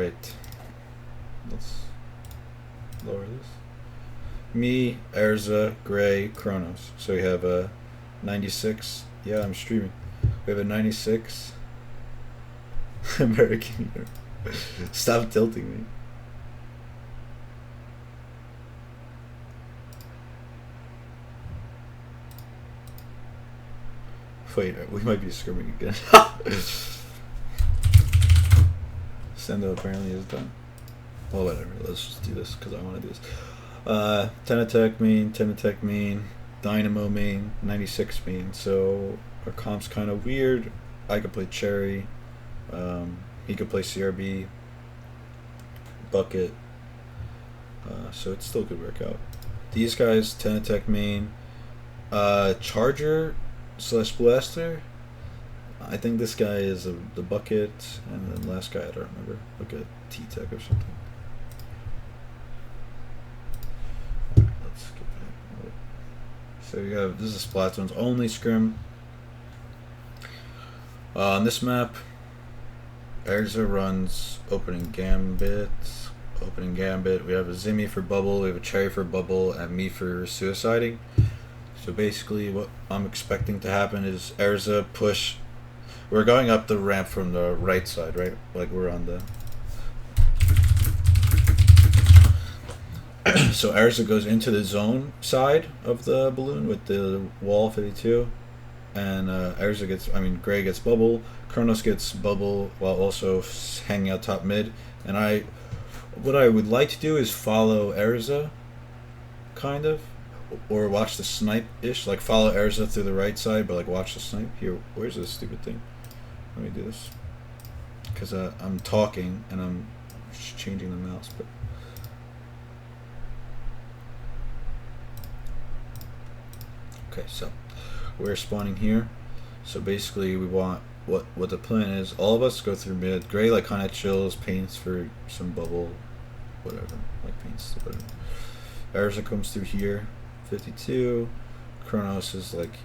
Alright. Let's lower this. Me, Erza, Gray, Kronos. So we have a 96. Yeah, I'm streaming. We have a 96 American Hero. Stop tilting me. Wait, we might be scrimming again. Sendo apparently is done. Well, whatever. Let's just do this because I want to do this. 10 attack main, 10 attack main, Dynamo main, 96 main. So our comp's kind of weird. I could play Cherry. He could play CRB. Bucket. So it still could work out. These guys, 10 attack main. Charger / Blaster. I think this guy is the Bucket, and then last guy I don't remember. Like a T-Tech or something. Let's skip that. So you have, this is Splat Zones Only Scrim. On this map, Erza runs opening gambit. We have a Zimmy for bubble, we have a Cherry for bubble, and me for suiciding. So basically what I'm expecting to happen is Erza push. We're going up the ramp from the right side, right? Like we're on the... So Erza goes into the zone side of the balloon with the wall 52. And Erza gets, Gray gets bubble. Kronos gets bubble while also hanging out top mid. And what I would like to do is follow Erza, kind of. Or watch the snipe-ish, like follow Erza through the right side, but like watch the snipe. Here, where's this stupid thing? Let me do this. Because I'm talking and I'm changing the mouse, but... Okay, so we're spawning here. So basically we want, what the plan is, all of us go through mid. Gray like kind of chills, paints for some bubble, whatever, like paints, whatever. Erza comes through here. 52. Kronos is like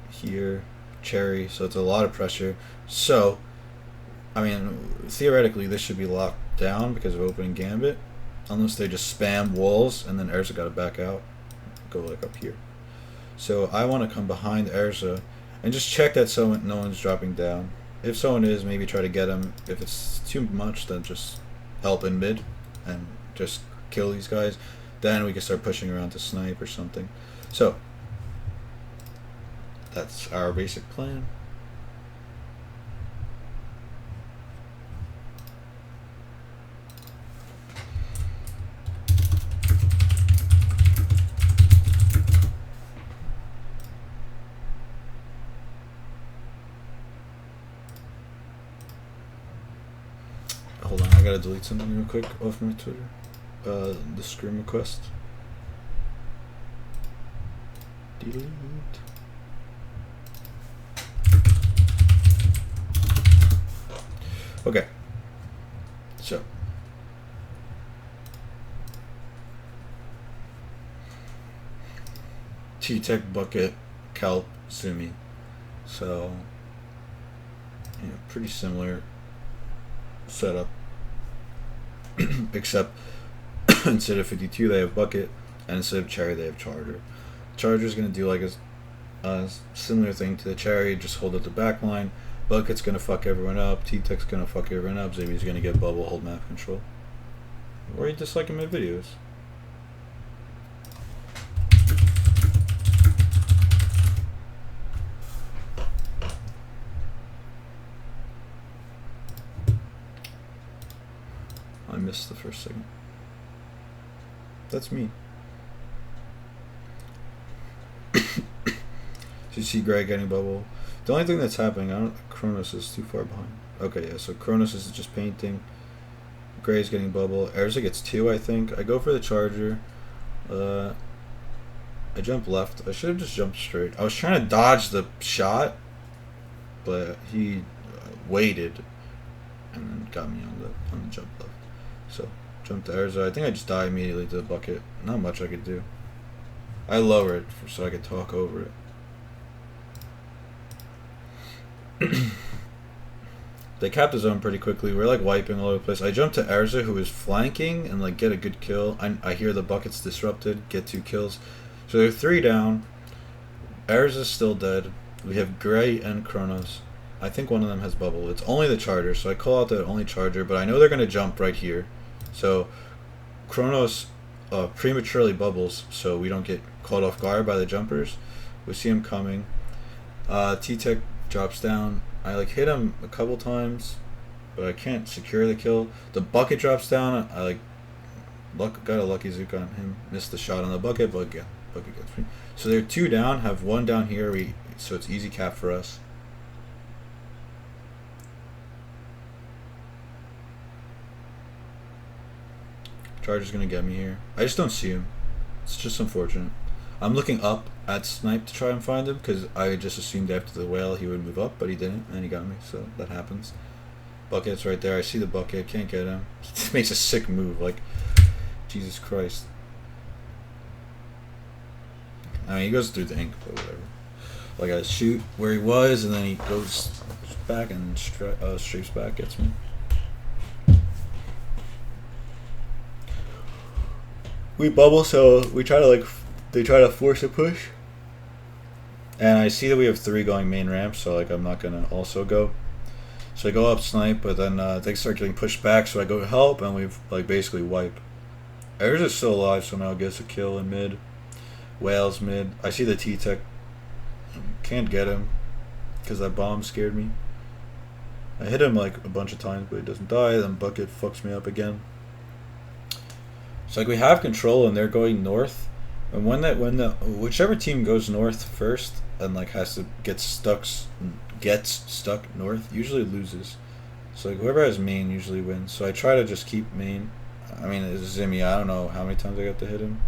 here. Cherry, so it's a lot of pressure. So theoretically this should be locked down because of opening gambit, unless they just spam walls and then Erza gotta back out, go like up here. So I want to come behind Erza and just check that no one's dropping down. If someone is, maybe try to get him. If it's too much, then just help in mid and just kill these guys. Then we can start pushing around to snipe or something. So that's our basic plan. Hold on, I gotta delete something real quick off my Twitter. The scrim request. Delete. Okay. So. T-Tech, Bucket, Kelp, Zumi. So, pretty similar setup. Except instead of 52 they have Bucket, and instead of Cherry they have Charger. Charger's going to do like a similar thing to the Cherry, just hold up the back line. Bucket's going to fuck everyone up, T-Tech's going to fuck everyone up, Zimmy's going to get bubble, hold map control. Why are you disliking my videos? I missed the first segment. That's me. So you see Greg getting bubble. The only thing that's happening, Kronos is too far behind. Okay, yeah, so Kronos is just painting. Gray's getting bubble. Erza gets 2, I think. I go for the Charger. I jump left. I should have just jumped straight. I was trying to dodge the shot, but he waited and then got me on the jump left. So jump to Erza. I think I just die immediately to the Bucket. Not much I could do. I lower it so I could talk over it. They capped the zone pretty quickly. We're like wiping all over the place. I jump to Erza, who is flanking, and like get a good kill. I hear the buckets disrupted, get 2 kills. So they're 3 down. Erza's still dead. We have Gray and Kronos. I think one of them has bubble. It's only the charger, so I call out the only charger, but I know they're going to jump right here. So Kronos prematurely bubbles, so we don't get caught off guard by the jumpers. We see him coming. T-Tech drops down. I like hit him a couple times, but I can't secure the kill. The bucket drops down. I like got a lucky zook on him. Missed the shot on the bucket, but yeah, bucket gets me. So they're 2 down. Have 1 down here. So it's easy cap for us. Charger's gonna get me here. I just don't see him. It's just unfortunate. I'm looking up at Snipe to try and find him because I just assumed after the whale he would move up, but he didn't, and he got me, so that happens. Bucket's right there. I see the bucket. Can't get him. He makes a sick move. Like, Jesus Christ. I mean, he goes through the ink, but whatever. Like, I shoot where he was, and then he goes back and strafes back, gets me. We bubble, so we try to like. They try to force a push, and I see that we have 3 going main ramp, so like I'm not gonna also go. So I go up snipe, but then they start getting pushed back, so I go help, and we've like basically wipe. Ayers is still alive, so now gets a kill in mid. Whales mid. I see the T-Tech. Can't get him because that bomb scared me. I hit him like a bunch of times, but he doesn't die. Then bucket fucks me up again. So like we have control, and they're going north. And when whichever team goes north first and like has to gets stuck north usually loses. So like whoever has main usually wins. So I try to just keep main. I mean, it's Zimmy. I don't know how many times I got to hit him.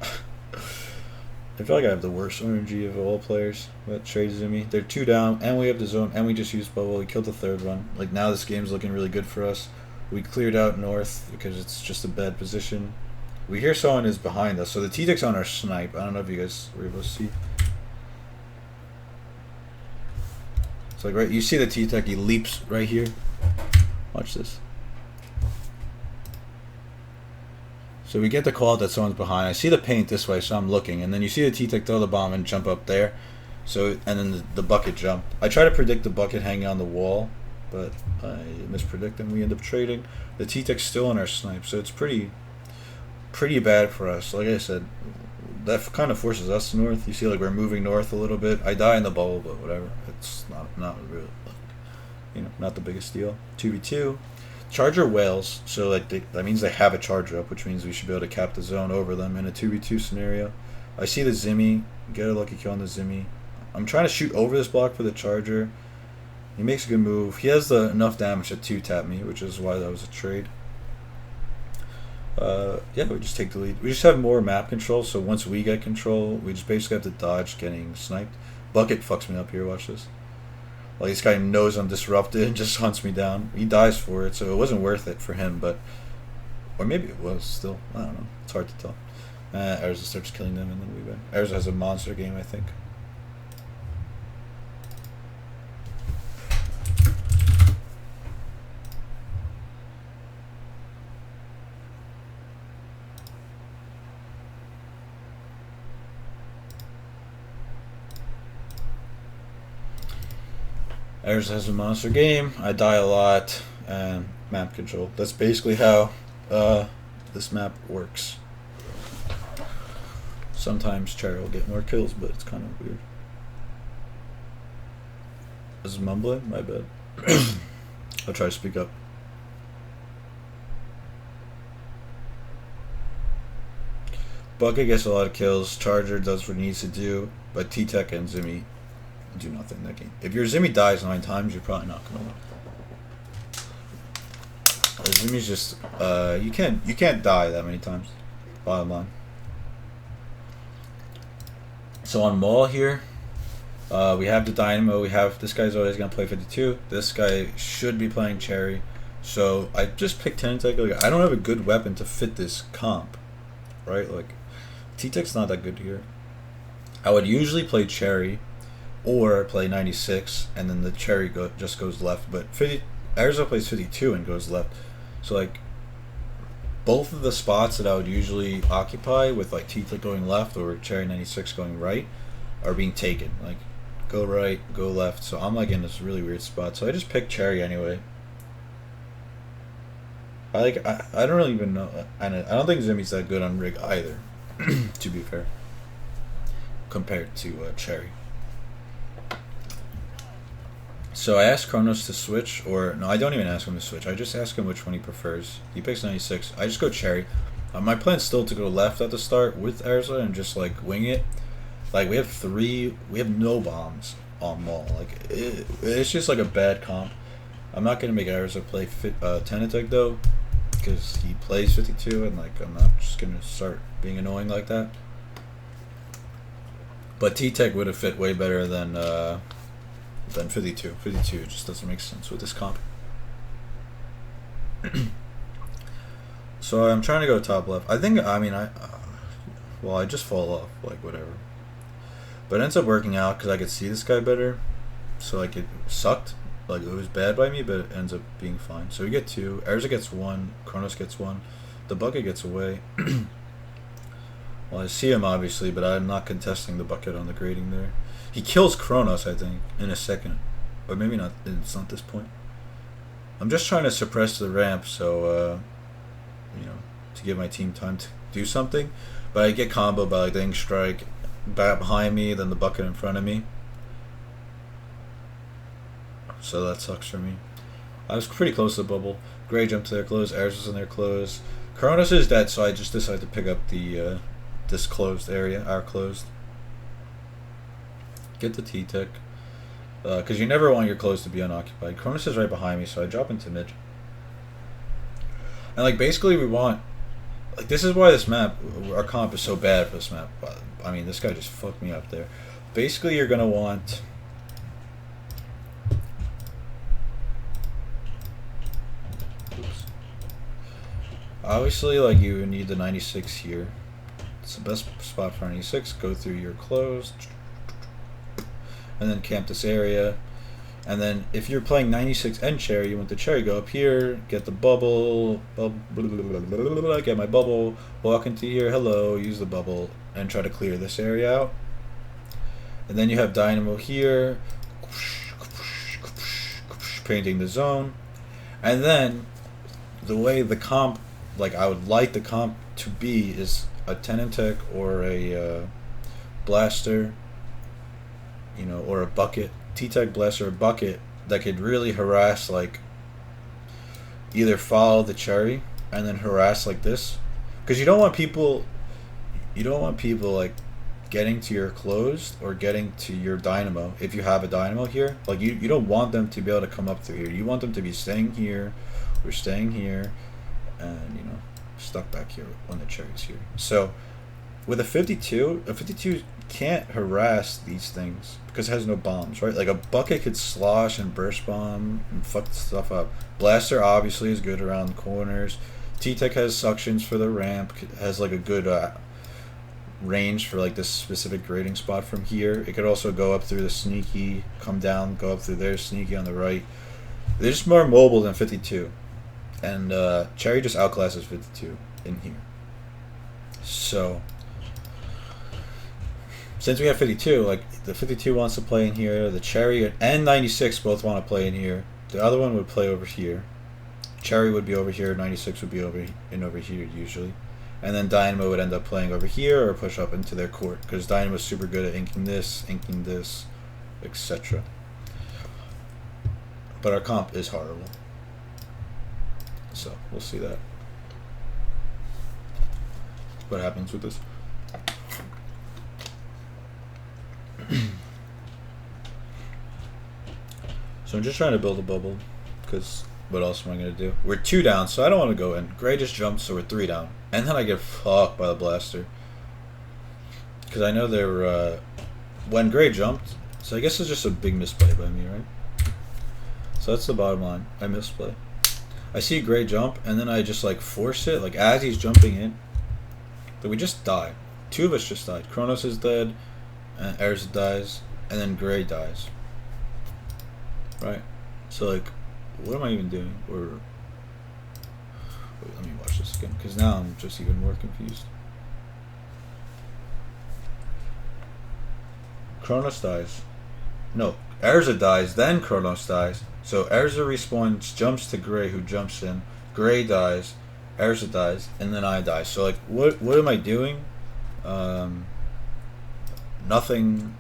I feel like I have the worst RNG of all players. But trade Zimmy. They're 2 down, and we have the zone, and we just used bubble. We killed the 3rd one. Like now this game's looking really good for us. We cleared out north because it's just a bad position. We hear someone is behind us, so the T-Tech's on our snipe. I don't know if you guys were able to see. It's like right, you see the T-Tech, he leaps right here. Watch this. So we get the call that someone's behind. I see the paint this way, so I'm looking, and then you see the T-Tech throw the bomb and jump up there. So and then the bucket jump. I try to predict the bucket hanging on the wall, but I mispredict and we end up trading. The T-Tech's still on our snipe, so it's pretty bad for us. Like I said, that kind of forces us north. You see, like we're moving north a little bit. I die in the bubble, but whatever. It's not really, not the biggest deal. 2v2, charger whales. So like that means they have a charger up, which means we should be able to cap the zone over them in a 2v2 scenario. I see the Zimmy, get a lucky kill on the Zimmy. I'm trying to shoot over this block for the charger. He makes a good move. He has enough damage to 2-tap me, which is why that was a trade. Yeah, we just take the lead. We just have more map control, so once we get control, we just basically have to dodge getting sniped. Bucket fucks me up here, watch this. Like, this guy knows I'm disrupted and just hunts me down. He dies for it, so it wasn't worth it for him, but... Or maybe it was still. I don't know. It's hard to tell. Erza starts killing them, and then we win. Erza has a monster game, I think. Erza has a monster game. I die a lot, and map control. That's basically how this map works. Sometimes Cherry will get more kills, but it's kind of weird. This is mumbling? My bad. I'll try to speak up. Bucket gets a lot of kills. Charger does what he needs to do, but T-Tech and Zimmy do nothing in that game. If your Zimmy dies 9 times, you're probably not gonna win. Zimmy's just you can't die that many times. Bottom line. So on Maul here, we have the Dynamo. We have this guy's always gonna play 52. This guy should be playing Cherry. So I just picked T-Tech. Like, I don't have a good weapon to fit this comp, right? Like T-Tech's not that good here. I would usually play Cherry, or play 96 and then the cherry just goes left. But Arizona plays 52 and goes left. So like both of the spots that I would usually occupy with like T-Tick going left or cherry 96 going right are being taken. Like go right, go left. So I'm like in this really weird spot. So I just picked cherry anyway. I don't really even know. I don't think Zimmy's that good on rig either, to be fair, compared to cherry. So I asked Kronos to switch, or no, I don't even ask him to switch. I just ask him which one he prefers. He picks 96. I just go cherry. My plan's still to go left at the start with Arizona and just like wing it. Like we have no bombs on mall. Like it's just like a bad comp. I'm not gonna make Arizona play Tenatech though, because he plays 52 and like I'm not just gonna start being annoying like that. But T-Tech would have fit way better than 52. 52 just doesn't make sense with this comp. So I'm trying to go top left. I just fall off, like whatever. But it ends up working out because I could see this guy better. So like it sucked. Like it was bad by me, but it ends up being fine. So we get 2. Erza gets 1. Kronos gets 1. The bucket gets away. Well, I see him obviously, but I'm not contesting the bucket on the grading there. He kills Kronos, I think, in a second. Or maybe not. It's not this point. I'm just trying to suppress the ramp, so to give my team time to do something. But I get comboed by like the Ink Strike back behind me, then the bucket in front of me. So that sucks for me. I was pretty close to the bubble. Gray jumped to their close. Ares was in their close. Kronos is dead, so I just decided to pick up the this closed area, our closed. Get the T-Tick. Because you never want your close to be unoccupied. Kronos is right behind me, so I drop into mid. And like basically we want... Like this is why this map, our comp is so bad for this map. I mean, this guy just fucked me up there. Basically you're going to want... Obviously, like you need the 96 here. It's the best spot for 96. Go through your close, and then camp this area. And then if you're playing 96 and cherry, you want the cherry. Go up here, get the bubble, get my bubble, walk into here. Hello, use the bubble, and try to clear this area out. And then you have Dynamo here, painting the zone, and then the way the comp. Like I would like the comp to be is a Tenatech or a blaster, or a bucket, T-Tech blaster or bucket that could really harass, like either follow the cherry and then harass like this, because you don't want people like getting to your closed or getting to your dynamo if you have a dynamo here. Like you don't want them to be able to come up through here. You want them to be staying here or staying here. And stuck back here when the cherry's here. So with a 52 can't harass these things because it has no bombs, right? Like a bucket could slosh and burst bomb and fuck stuff up. Blaster obviously is good around corners. T-Tech has suctions for the ramp, has like a good range for like this specific grading spot from here. It could also go up through the sneaky, come down, go up through there, sneaky on the right. They're just more mobile than 52. And cherry just outclasses 52 in here. So since we have 52, like the 52 wants to play in here, the cherry and 96 both want to play in here. The other one would play over here. Cherry would be over here, 96 would be over here usually. And then Dynamo would end up playing over here or push up into their court, because Dynamo's super good at inking this, etc. But our comp is horrible. So we'll see that. What happens with this? So I'm just trying to build a bubble, because what else am I going to do? We're 2 down, so I don't want to go in. Gray just jumped, so we're 3 down. And then I get fucked by the blaster. Because I know they're... when Gray jumped, so I guess it's just a big misplay by me, right? So that's the bottom line. I misplay. I see Gray jump, and then I just like force it, like as he's jumping in. But we just died. 2 of us just died. Kronos is dead, and Erza dies. and then gray dies. Right? So like, what am I even doing? Or wait, let me watch this again, because now I'm just even more confused. Kronos dies. No, Erza dies, then Kronos dies. So Erza respawns, jumps to Gray, who jumps in. Gray dies, Erza dies, and then I die. So like, what am I doing? Nothing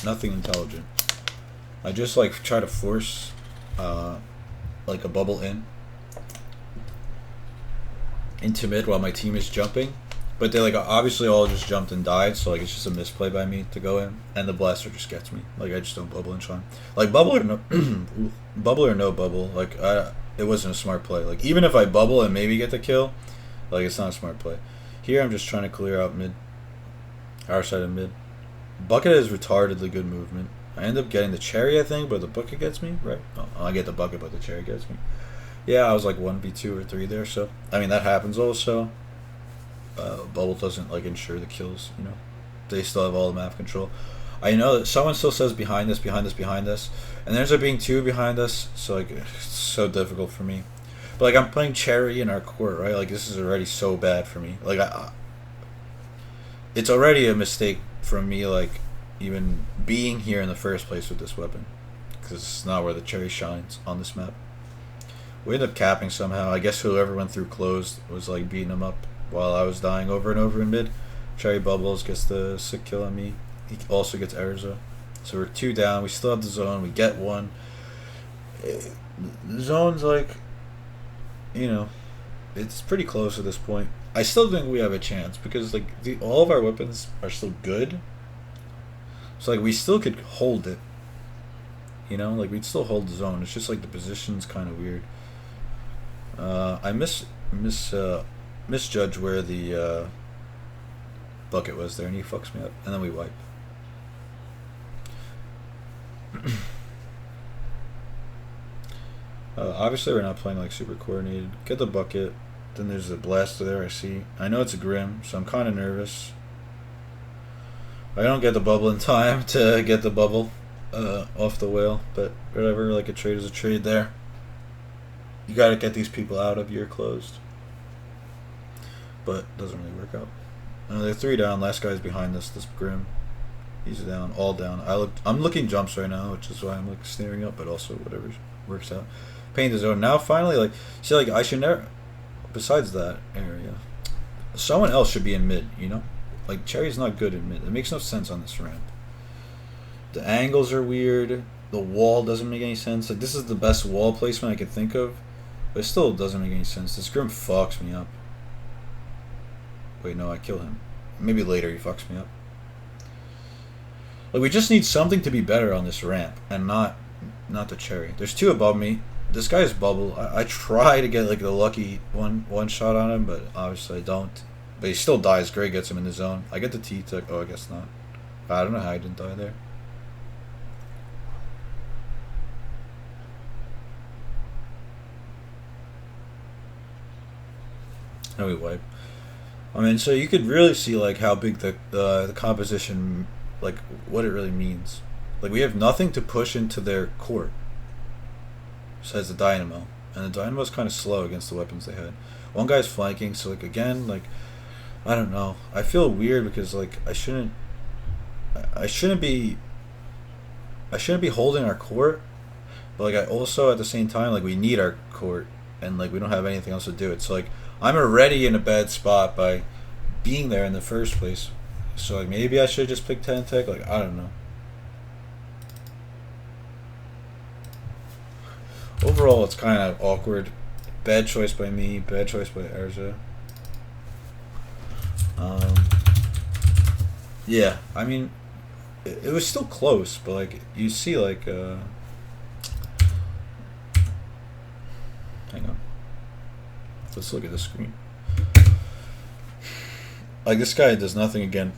intelligent. I just like try to force like a bubble into mid while my team is jumping, but they like obviously all just jumped and died, so like it's just a misplay by me to go in, and the blaster just gets me. Like I just don't bubble and shine. Like bubble or no bubble or no bubble, like it wasn't a smart play. Like even if I bubble and maybe get the kill, like it's not a smart play. Here I'm just trying to clear out mid, our side of mid. Bucket has retardedly good movement. I end up getting the cherry, I think, but the bucket gets me, right? Oh, I get the bucket, but the cherry gets me. Yeah, I was like 1v2 or 3 there, so I mean that happens also. Bubble doesn't like ensure the kills, you know. They still have all the map control. I know that someone still says behind us, behind us, behind us, and there's being 2 behind us, so like it's so difficult for me. But like I'm playing cherry in our court, right? Like this is already so bad for me. Like it's already a mistake from me, like even being here in the first place with this weapon, because it's not where the cherry shines on this map. We ended up capping somehow. I guess whoever went through closed was like beating him up while I was dying over and over in mid. Cherry bubbles, gets the sick kill on me. He also gets Erza. So we're 2 down. We still have the zone. We get 1. The zone's like, you know, it's pretty close at this point. I still think we have a chance because like all of our weapons are still good. So like we still could hold it. You know, like we'd still hold the zone. It's just like the position's kind of weird. I misjudge where the bucket was there, and he fucks me up, and then we wipe. Obviously we're not playing like super coordinated. Get the bucket, then there's a blaster there. I see. I know it's a Grim, so I'm kind of nervous. I don't get the bubble in time to get the bubble off the whale, but whatever. Like a trade is a trade there. You gotta get these people out of your closed, but doesn't really work out. They're 3 down. Last guy's behind us. This Grim, he's down, all down. I'm looking jumps right now, which is why I'm like snaring up, but also whatever works out. Paint the zone now. Finally, like see, like I should never. Besides that area, someone else should be in mid. You know, like Cherry's not good in mid. It makes no sense on this ramp. The angles are weird. The wall doesn't make any sense. Like this is the best wall placement I can think of, but it still doesn't make any sense. This Grim fucks me up. Wait, no, I kill him. Maybe later he fucks me up. Like we just need something to be better on this ramp, and not the cherry. There's 2 above me. This guy's bubble. I try to get like the lucky one shot on him, but obviously I don't. But he still dies. Gray gets him in the zone. I get the T-Tech. Oh, I guess not. I don't know how I didn't die there. Now we wipe. I mean, so you could really see like how big the composition, like what it really means. Like we have nothing to push into their court besides the dynamo, and the dynamo's kind of slow against the weapons they had. One guy's flanking, so like again, like I don't know. I feel weird because like I shouldn't be holding our court, but like I also at the same time like we need our court, and like we don't have anything else to do it. So like I'm already in a bad spot by being there in the first place. So like maybe I should just pick 10 tech. Like I don't know. Overall, it's kind of awkward. Bad choice by me. Bad choice by Erza. Yeah, I mean, it was still close, but like you see, like, hang on. Let's look at the screen. Like this guy does nothing again,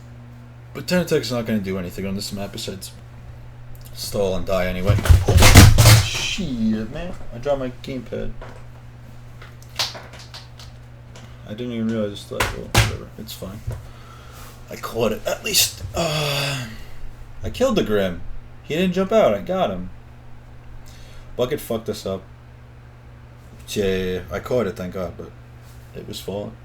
but Tenatech's not going to do anything on this map besides stall and die anyway. Oh, shit, man! I dropped my gamepad. I didn't even realize it's like, well, whatever. It's fine. I caught it at least. I killed the Grim. He didn't jump out. I got him. Bucket fucked us up. Yeah, I caught it, thank God, but it was falling.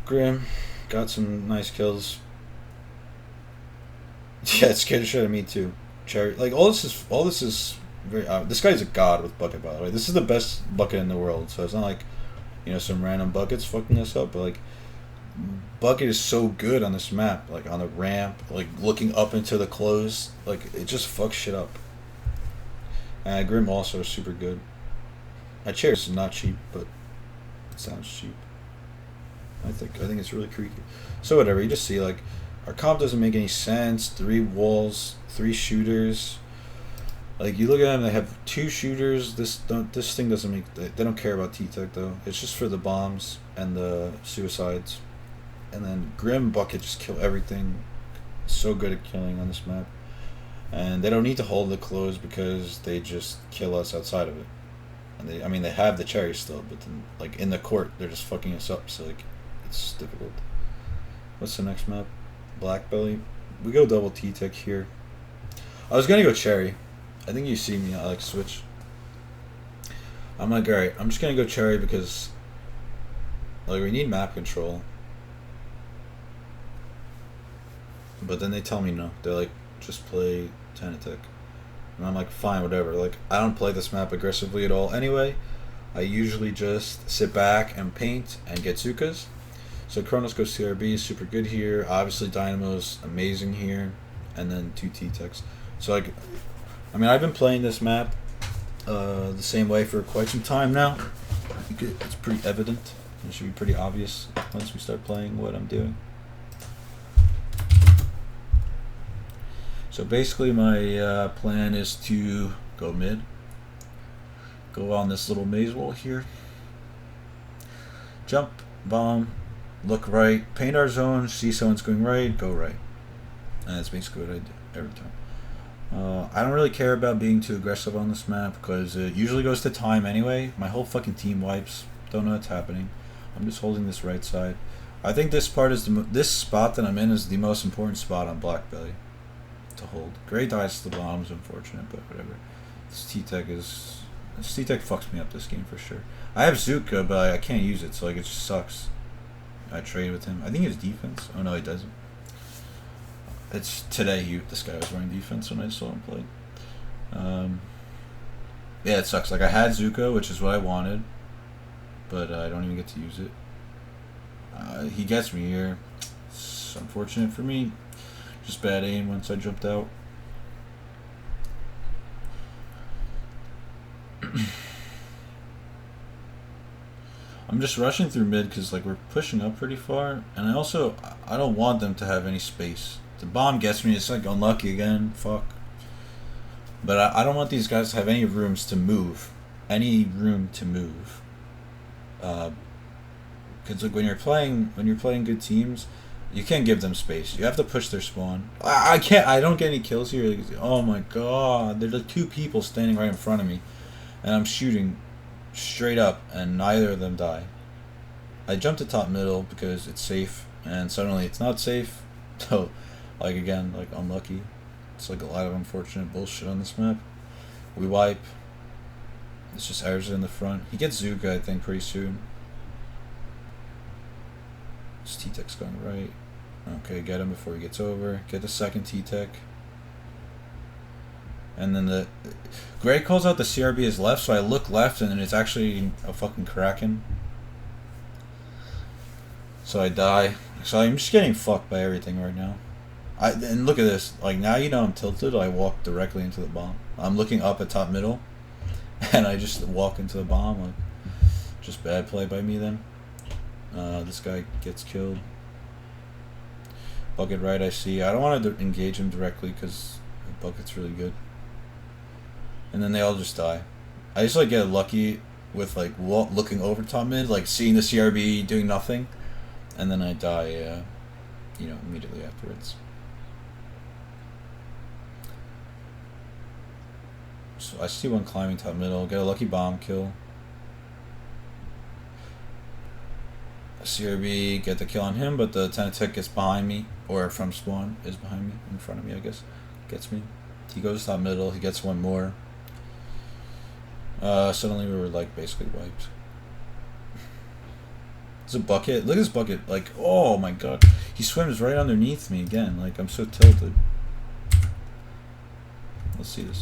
Grim got some nice kills. Yeah, it scared the shit out of me too. Cherry, like all this is very. This guy's a god with bucket, by the way. This is the best bucket in the world. So it's not like, you know, some random buckets fucking us up, but like, bucket is so good on this map. Like on the ramp, like looking up into the close, like it just fucks shit up. Grim also is super good. Cherry is not cheap, but it sounds cheap. I think it's really creaky. So whatever, you just see like our comp doesn't make any sense. 3 walls, 3 shooters. Like you look at them, they have 2 shooters. This thing doesn't make. They don't care about T-Tech though. It's just for the bombs and the suicides. And then Grim Bucket just kill everything. So good at killing on this map. And they don't need to hold the close because they just kill us outside of it. And they have the cherry still, but then like in the court they're just fucking us up. So like it's difficult. What's the next map? Black Belly. We go double T-Tech here. I was gonna go cherry. I think you see me. I like switch. I'm like, alright, I'm just gonna go cherry because like we need map control. But then they tell me no. They're like, just play Tanatek. And I'm like, fine, whatever. Like, I don't play this map aggressively at all anyway. I usually just sit back and paint and get Zukas. So Kronos goes CRB, super good here. Obviously Dynamo's amazing here. And then 2 T-Techs. So like, I mean, I've been playing this map the same way for quite some time now. I think it's pretty evident. It should be pretty obvious once we start playing what I'm doing. So basically my plan is to go mid. Go on this little maze wall here. Jump, bomb, look right, paint our zone, see someone's going right, go right. And that's basically what I do every time. I don't really care about being too aggressive on this map because it usually goes to time anyway. My whole fucking team wipes. Don't know what's happening. I'm just holding this right side. I think this part is this spot that I'm in is the most important spot on Black Belly to hold. Gray dies to the bombs, unfortunate, but whatever. This T-Tech fucks me up this game for sure. I have Zuka, but I can't use it, so like it just sucks. I trade with him. I think he has defense. Oh no, he doesn't. It's today. This guy was wearing defense when I saw him play. Yeah, it sucks. Like I had Zuka, which is what I wanted, but I don't even get to use it. He gets me here. It's unfortunate for me. Just bad aim once I jumped out. I'm just rushing through mid because like we're pushing up pretty far, and I don't want them to have any space. The bomb gets me. It's like unlucky again. Fuck. But I don't want these guys to have any rooms to move. Any room to move. Because like when you're playing good teams, you can't give them space. You have to push their spawn. I can't. I don't get any kills here. Like, oh my god, there's like 2 people standing right in front of me, and I'm shooting straight up, and neither of them die. I jumped to top middle because it's safe, and suddenly it's not safe. So, like again, like unlucky. It's like a lot of unfortunate bullshit on this map. We wipe. It's just Erza in the front. He gets Zuka, I think, pretty soon. This T-Tech's going right. Okay, get him before he gets over. Get the second T-Tech. And then the Gray calls out the CRB as left, so I look left and it's actually a fucking Kraken. So I die. So I'm just getting fucked by everything right now. And look at this. Like now you know I'm tilted, I walk directly into the bomb. I'm looking up at top middle and I just walk into the bomb. Like just bad play by me then. This guy gets killed. Bucket right I see. I don't want to engage him directly because Bucket's really good. And then they all just die. I just like get lucky with like looking over top mid, like seeing the CRB doing nothing, and then I die, immediately afterwards. So I see one climbing top middle, get a lucky bomb kill. CRB, get the kill on him, but the Tentatek gets behind me, or from spawn is behind me, in front of me, I guess. Gets me. He goes top middle, he gets one more. Suddenly we were like basically wiped. It's a bucket. Look at this bucket. Like, oh my god. He swims right underneath me again. Like, I'm so tilted. Let's see this.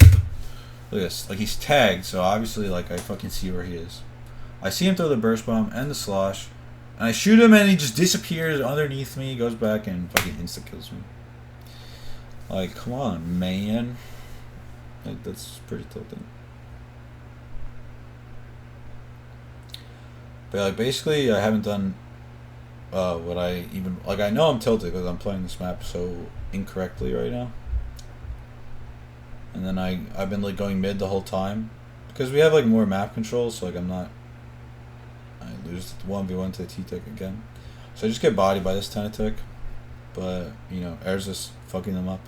Look at this. Like, he's tagged, so obviously, like, I fucking see where he is. I see him throw the burst bomb and the slosh. And I shoot him and he just disappears underneath me, goes back and fucking insta-kills me. Like, come on, man. Like, that's pretty tilting. But, like, basically, I haven't done what I even... Like, I know I'm tilted because I'm playing this map so incorrectly right now. And then I've been, like, going mid the whole time. Because we have, like, more map control, so, like, I'm not... I lose 1v1 to the T-Tech again. So I just get bodied by this Tentatek. But, you know, Air's just fucking them up.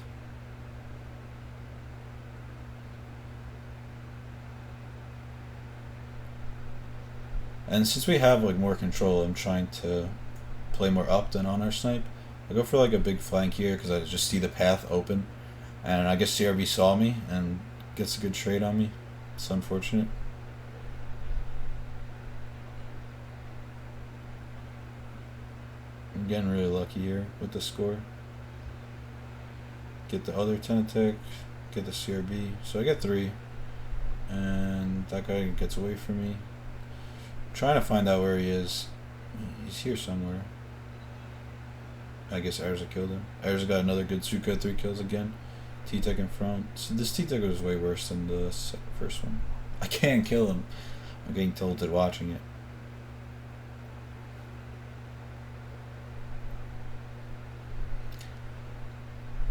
And since we have, like, more control, I'm trying to play more up than on our snipe. I go for, like, a big flank here because I just see the path open. And I guess CRB saw me and gets a good trade on me. It's unfortunate. I'm getting really lucky here with the score. Get the other Tentatek, get the CRB. So I get 3. And that guy gets away from me. I'm trying to find out where he is. He's here somewhere. I guess Arza killed him. Arza got another good Suka, 3 kills again. T-Tech in front. So this T-Tech was way worse than the first one. I can't kill him. I'm getting tilted watching it.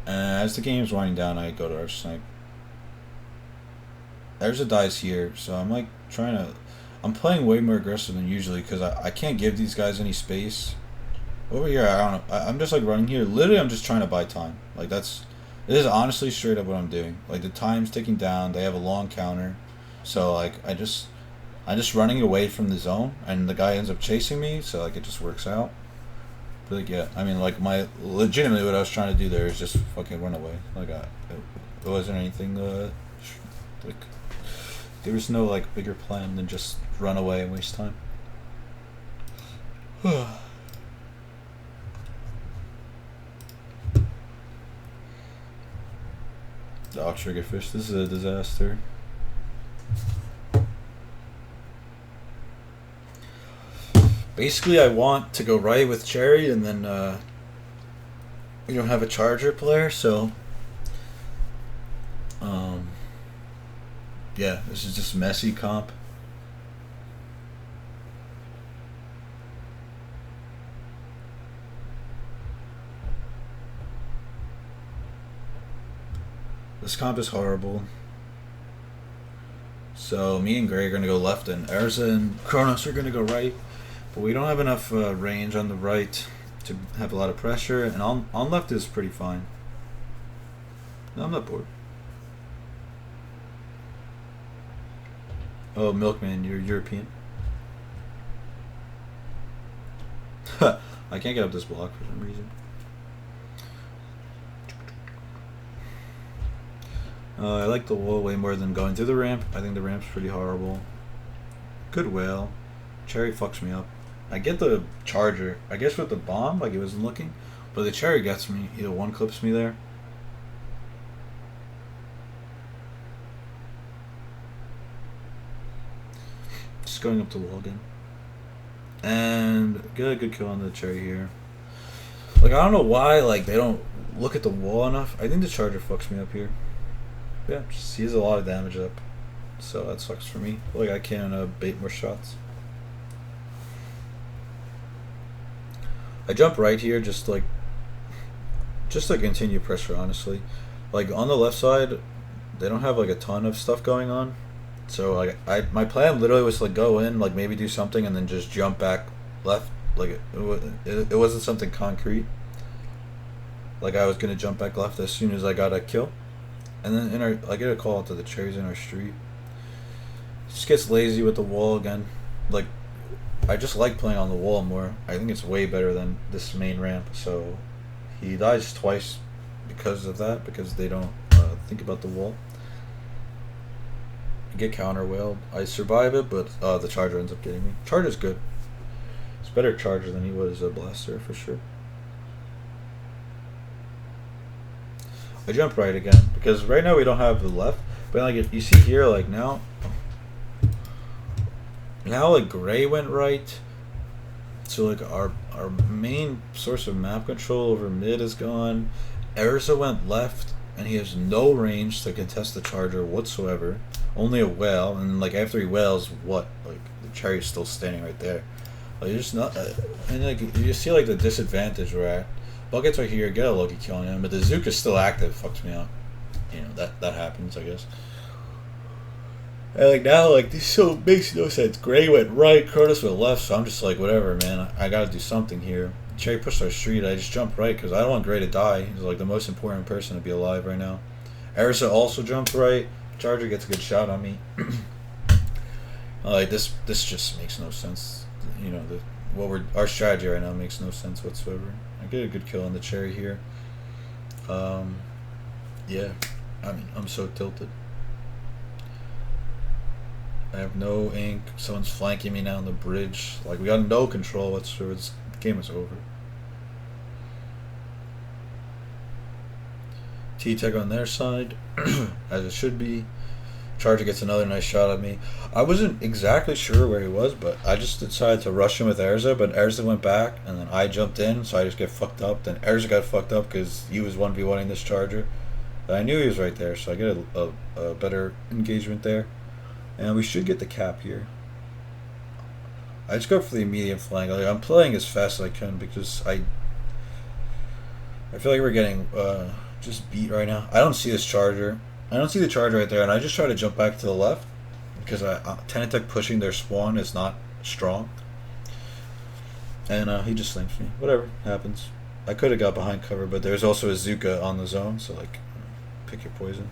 As the game's winding down, I go to our snipe. There's a dice here, so I'm like trying to... I'm playing way more aggressive than usually because I can't give these guys any space. Over here, I don't know. I'm just like running here. Literally, I'm just trying to buy time. Like this is honestly straight up what I'm doing. Like the time's ticking down. They have a long counter, so like I'm just running away from the zone, and the guy ends up chasing me. So like it just works out. But like yeah, I mean like legitimately what I was trying to do there is just fucking run away. Like it wasn't anything like there was no like bigger plan than just run away and waste time. Oh, triggerfish, this is a disaster. Basically, I want to go right with Cherry, and then we don't have a charger player, so yeah, this is just messy comp. This comp is horrible. So me and Gray are gonna go left, and Erza and Kronos are gonna go right. But we don't have enough range on the right to have a lot of pressure, and on left is pretty fine. No, I'm not bored. Oh, Milkman, you're European. I can't get up this block for some reason. I like the wall way more than going through the ramp. I think the ramp's pretty horrible. Good whale. Cherry fucks me up. I get the charger. I guess with the bomb, like it wasn't looking. But the cherry gets me. Either one clips me there. Just going up the wall again. And get a good kill on the cherry here. Like I don't know why like they don't look at the wall enough. I think the charger fucks me up here. Yeah, just he has a lot of damage up. So that sucks for me. Like I can't bait more shots. I jump right here just to continue pressure, honestly. Like on the left side, they don't have like a ton of stuff going on. So like my plan literally was to like go in, like maybe do something and then just jump back left. Like it wasn't something concrete. Like I was gonna jump back left as soon as I got a kill. And then I get a call out to the cherries in our street. Just gets lazy with the wall again. Like I just like playing on the wall more. I think it's way better than this main ramp. So he dies twice because of that, because they don't think about the wall. I get counter whaled. I survive it, but the charger ends up getting me. Charger's good. It's better charger than he was a blaster for sure. I jump right again because right now we don't have the left, but like you see here, like now like gray went right, so like our main source of map control over mid is gone. Erza went left, and he has no range to contest the charger whatsoever. Only a whale, and like after he whales, what? Like the cherry's still standing right there. Like you're just not, and like you see like the disadvantage we're at. Buckets right here, get a lucky kill on him, but the Zook is still active. Fucks me up. You know that happens, I guess. And like now, like this so makes no sense. Gray went right, Curtis went left, so I'm just like, whatever, man. I gotta do something here. Cherry pushed our street. I just jumped right because I don't want Gray to die. He's like the most important person to be alive right now. Erisa also jumped right. Charger gets a good shot on me. Like this just makes no sense. You know, our strategy right now makes no sense whatsoever. I get a good kill on the cherry here. Yeah, I mean, I'm so tilted. I have no ink. Someone's flanking me now on the bridge. Like, we got no control whatsoever. This game is over. T-Tech on their side, as it should be. Charger gets another nice shot at me. I wasn't exactly sure where he was, but I just decided to rush him with Erza, but Erza went back, and then I jumped in, so I just get fucked up. Then Erza got fucked up because he was 1v1ing this Charger. But I knew he was right there, so I get a better engagement there. And we should get the cap here. I just go for the immediate flank. Like, I'm playing as fast as I can because I feel like we're getting just beat right now. I don't see this Charger. I don't see the Charger right there, and I just try to jump back to the left because Tenatech pushing their spawn is not strong. And he just slinks me. Whatever, happens. I could have got behind cover, but there's also a Zuka on the zone, so like, pick your poison.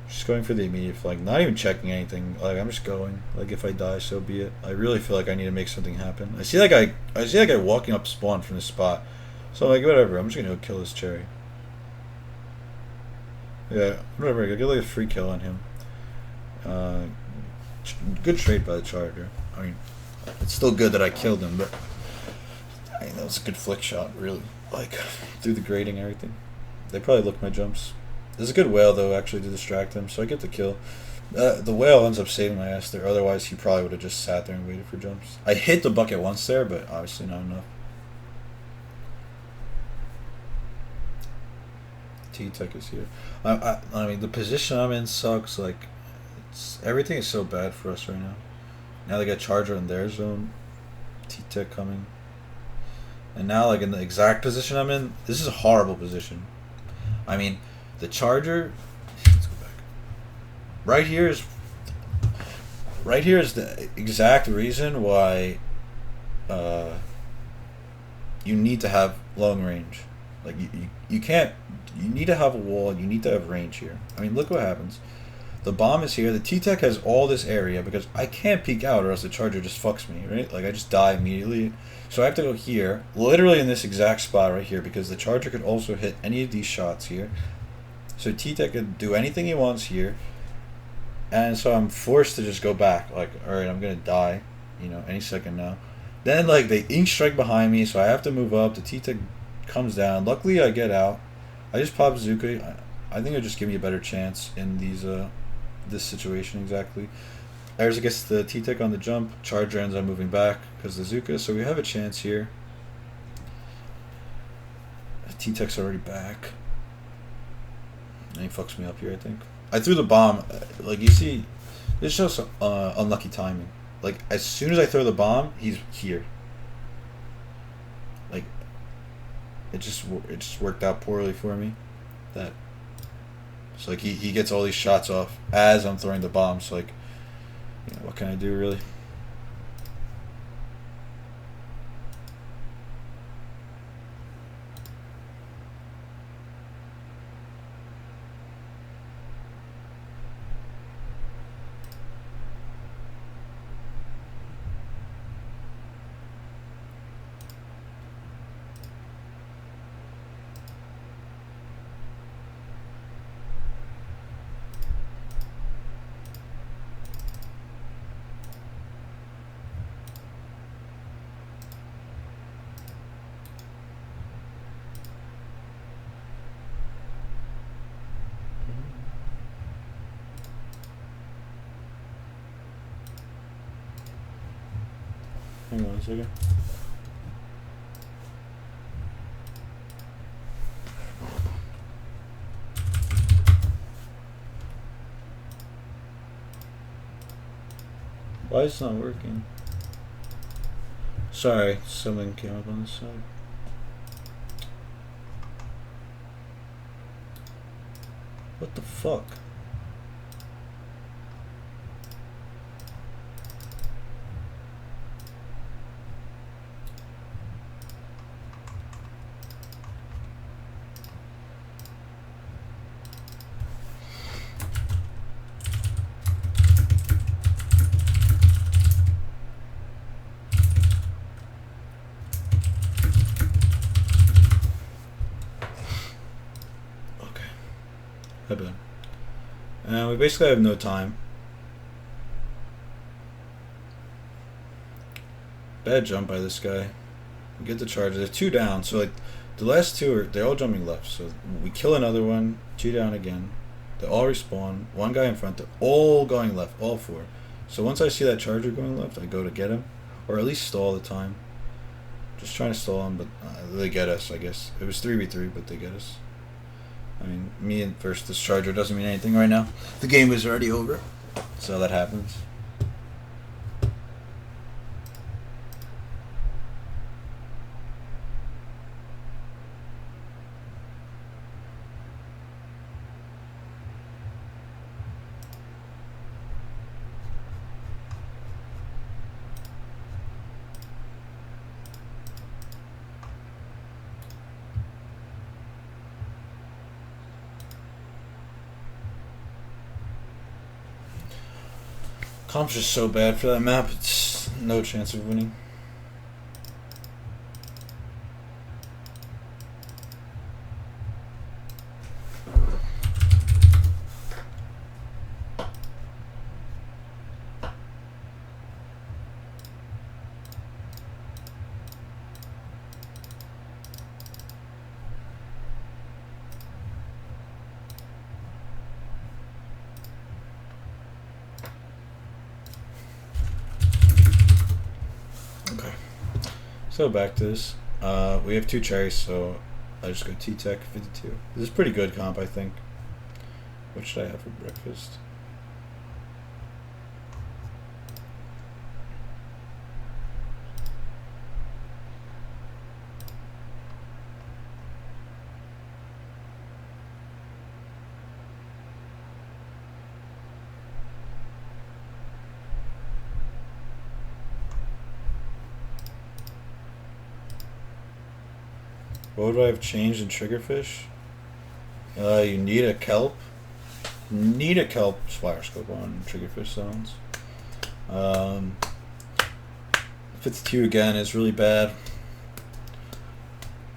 Just going for the immediate flank, not even checking anything. Like, I'm just going. Like, if I die, so be it. I really feel like I need to make something happen. I see that guy walking up spawn from this spot. So like, whatever. I'm just gonna go kill this cherry. Yeah, whatever. I get like a free kill on him. Good trade by the Charger. I mean, it's still good that I killed him, but I mean, that was a good flick shot, really. Like, through the grating and everything. They probably looked my jumps. There's a good whale, though, actually, to distract him, so I get the kill. The whale ends up saving my ass there. Otherwise, he probably would have just sat there and waited for jumps. I hit the bucket once there, but obviously not enough. T-Tech is here. I mean, the position I'm in sucks. Like, everything is so bad for us right now. Now they got Charger in their zone. T-Tech coming. And now, like, in the exact position I'm in, this is a horrible position. I mean, the Charger... Let's go back. Right here is the exact reason why you need to have long range. Like, you can't... You need to have a wall, and you need to have range here. I mean, look what happens. The bomb is here. The T-Tech has all this area because I can't peek out or else the Charger just fucks me, right? Like, I just die immediately. So I have to go here, literally in this exact spot right here, because the Charger could also hit any of these shots here. So T-Tech could do anything he wants here. And so I'm forced to just go back. Like, alright, I'm going to die, you know, any second now. Then, like, they ink strike behind me, so I have to move up. The T-Tech comes down. Luckily, I get out. I just pop Zuka. I think it'll just give me a better chance in these this situation exactly. Erza gets the T-Tech on the jump. Charger ends up moving back because of the Zuka, so we have a chance here. T-Tech's already back. And he fucks me up here, I think. I threw the bomb. Like, you see, this shows unlucky timing. Like, as soon as I throw the bomb, he's here. Like, it just worked out poorly for me. That. So, like, he gets all these shots off as I'm throwing the bomb. So, like, you know, what can I do, really? Hang on a second. Why is it not working? Sorry, something came up on the side. What the fuck? Okay. And we basically have no time. Bad jump by this guy. We get the charger. They're 2 down, so like the last 2 they're all jumping left. So we kill another one, 2 down again. They all respawn. 1 guy in front. They're all going left, all 4. So once I see that charger going left, I go to get him, or at least stall the time. Just trying to stall him, but they get us. I guess it was 3v3, but they get us. I mean, me and versus this charger doesn't mean anything right now. The game is already over, so that happens. Comp's just so bad for that map, it's no chance of winning. So back to this. We have 2 cherries, so I just go T-Tech 52. This is pretty good comp, I think. What should I have for breakfast? What would I have changed in Triggerfish? You need a kelp. Need a kelp splatter scope on Triggerfish zones. 52 again is really bad.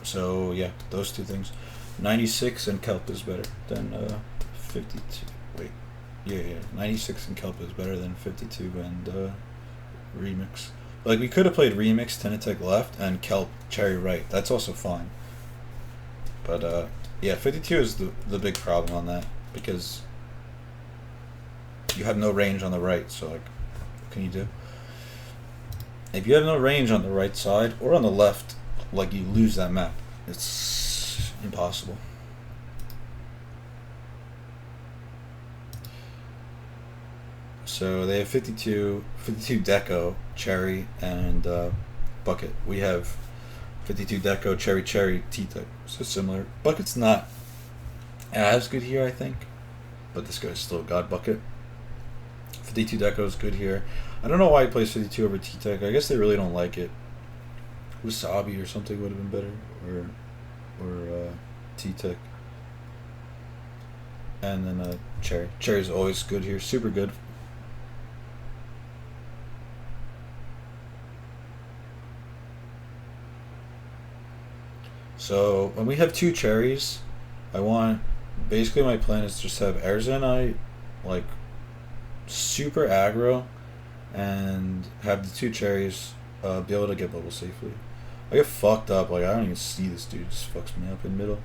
So yeah, those 2 things. 96 and kelp is better than 52. Wait, yeah. 96 and kelp is better than 52 and remix. Like we could have played remix, Tenatech left, and kelp cherry right. That's also fine. But yeah, 52 is the big problem on that, because you have no range on the right, so like, what can you do? If you have no range on the right side or on the left, like you lose that map. It's impossible. So they have 52 Deco, Cherry, and Bucket. We have 52 Deco, Cherry, T-Tech. So similar. Bucket's not as good here, I think. But this guy's still got Bucket. 52 Deco is good here. I don't know why he plays 52 over T-Tech. I guess they really don't like it. Wasabi or something would have been better. Or T-Tech. And then Cherry. Cherry's always good here. Super good. So when we have 2 cherries, basically my plan is just have Erza and I like super aggro and have the 2 cherries be able to get bubble safely. I get fucked up, like I don't even see this dude, just fucks me up in the middle.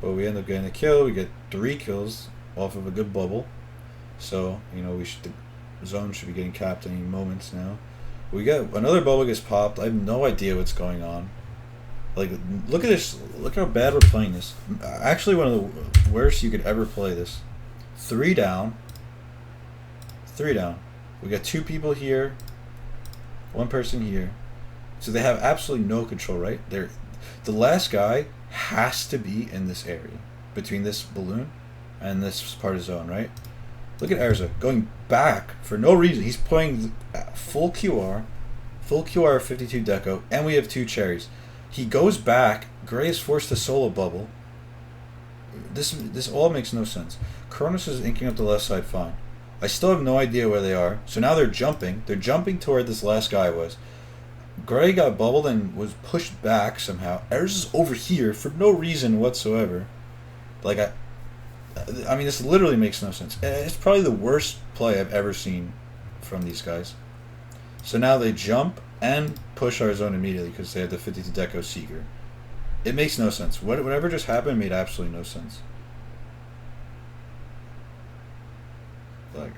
But we end up getting a kill. We get 3 kills off of a good bubble. So, you know, the zone should be getting capped any moments now. We got another bubble gets popped. I have no idea what's going on. Like, look at this. Look how bad we're playing this. Actually, one of the worst you could ever play this. 3 down. 3 down. We got 2 people here. 1 person here. So they have absolutely no control, right? The last guy has to be in this area. Between this balloon and this part of zone, right? Look at Erza going back for no reason. He's playing full QR 52 deco, and we have 2 cherries. He goes back. Gray is forced to solo bubble. This all makes no sense. Kronos is inking up the left side fine. I still have no idea where they are. So now they're jumping. They're jumping to where this last guy was. Gray got bubbled and was pushed back somehow. Erza's over here for no reason whatsoever. Like, I mean, this literally makes no sense. It's probably the worst play I've ever seen from these guys. So now they jump and push our zone immediately because they have the 52 deco seeker. It makes no sense. Whatever just happened made absolutely no sense. Like,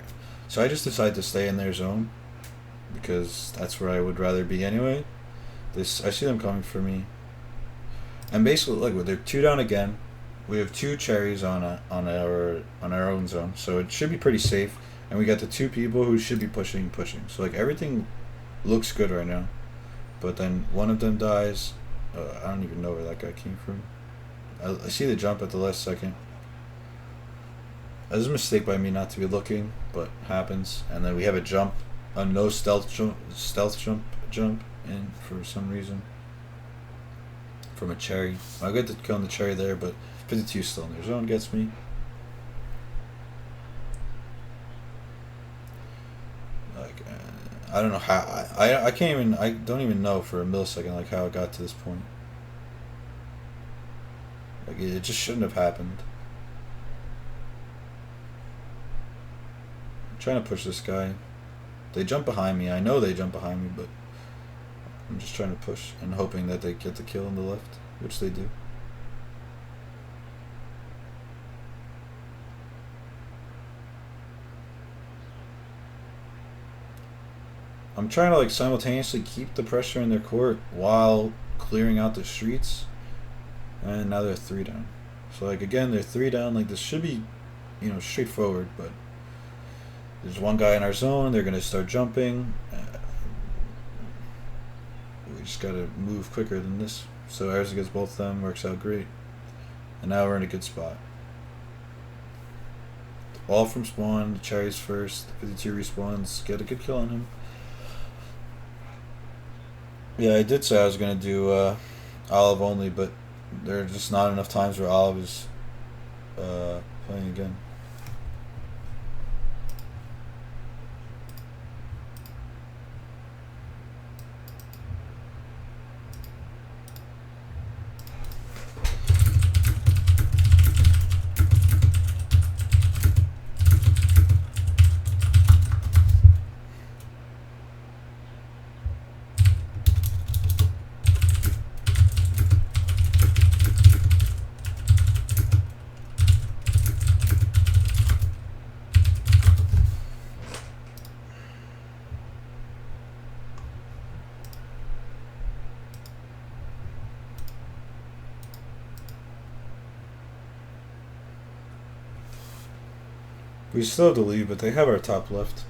so I just decided to stay in their zone because that's where I would rather be anyway. I see them coming for me, and basically, look, they're 2 down again. We have 2 cherries on our own zone, so it should be pretty safe. And we got the 2 people who should be pushing. So like everything looks good right now. But then one of them dies. I don't even know where that guy came from. I see the jump at the last second. That was a mistake by me not to be looking, but happens. And then we have a jump, a no stealth jump in for some reason. From a cherry. I get to kill on the cherry there, but 52 still in their zone gets me. Like, I don't know how. I can't even. I don't even know for a millisecond like how it got to this point. Like, it just shouldn't have happened. I'm trying to push this guy. They jump behind me. I know they jump behind me, but I'm just trying to push and hoping that they get the kill on the left, which they do. I'm trying to like simultaneously keep the pressure in their court while clearing out the streets, and now they're 3 down. So like again, they're 3 down. Like this should be, straightforward, but there's 1 guy in our zone. They're gonna start jumping. We just gotta move quicker than this. So Erza gets both of them, works out great, and now we're in a good spot. All from spawn. The cherries first. 52 respawns. Get a good kill on him. Yeah, I did say I was going to do Olive only, but there are just not enough times where Olive is playing again. We still have the lead, but they have our top left.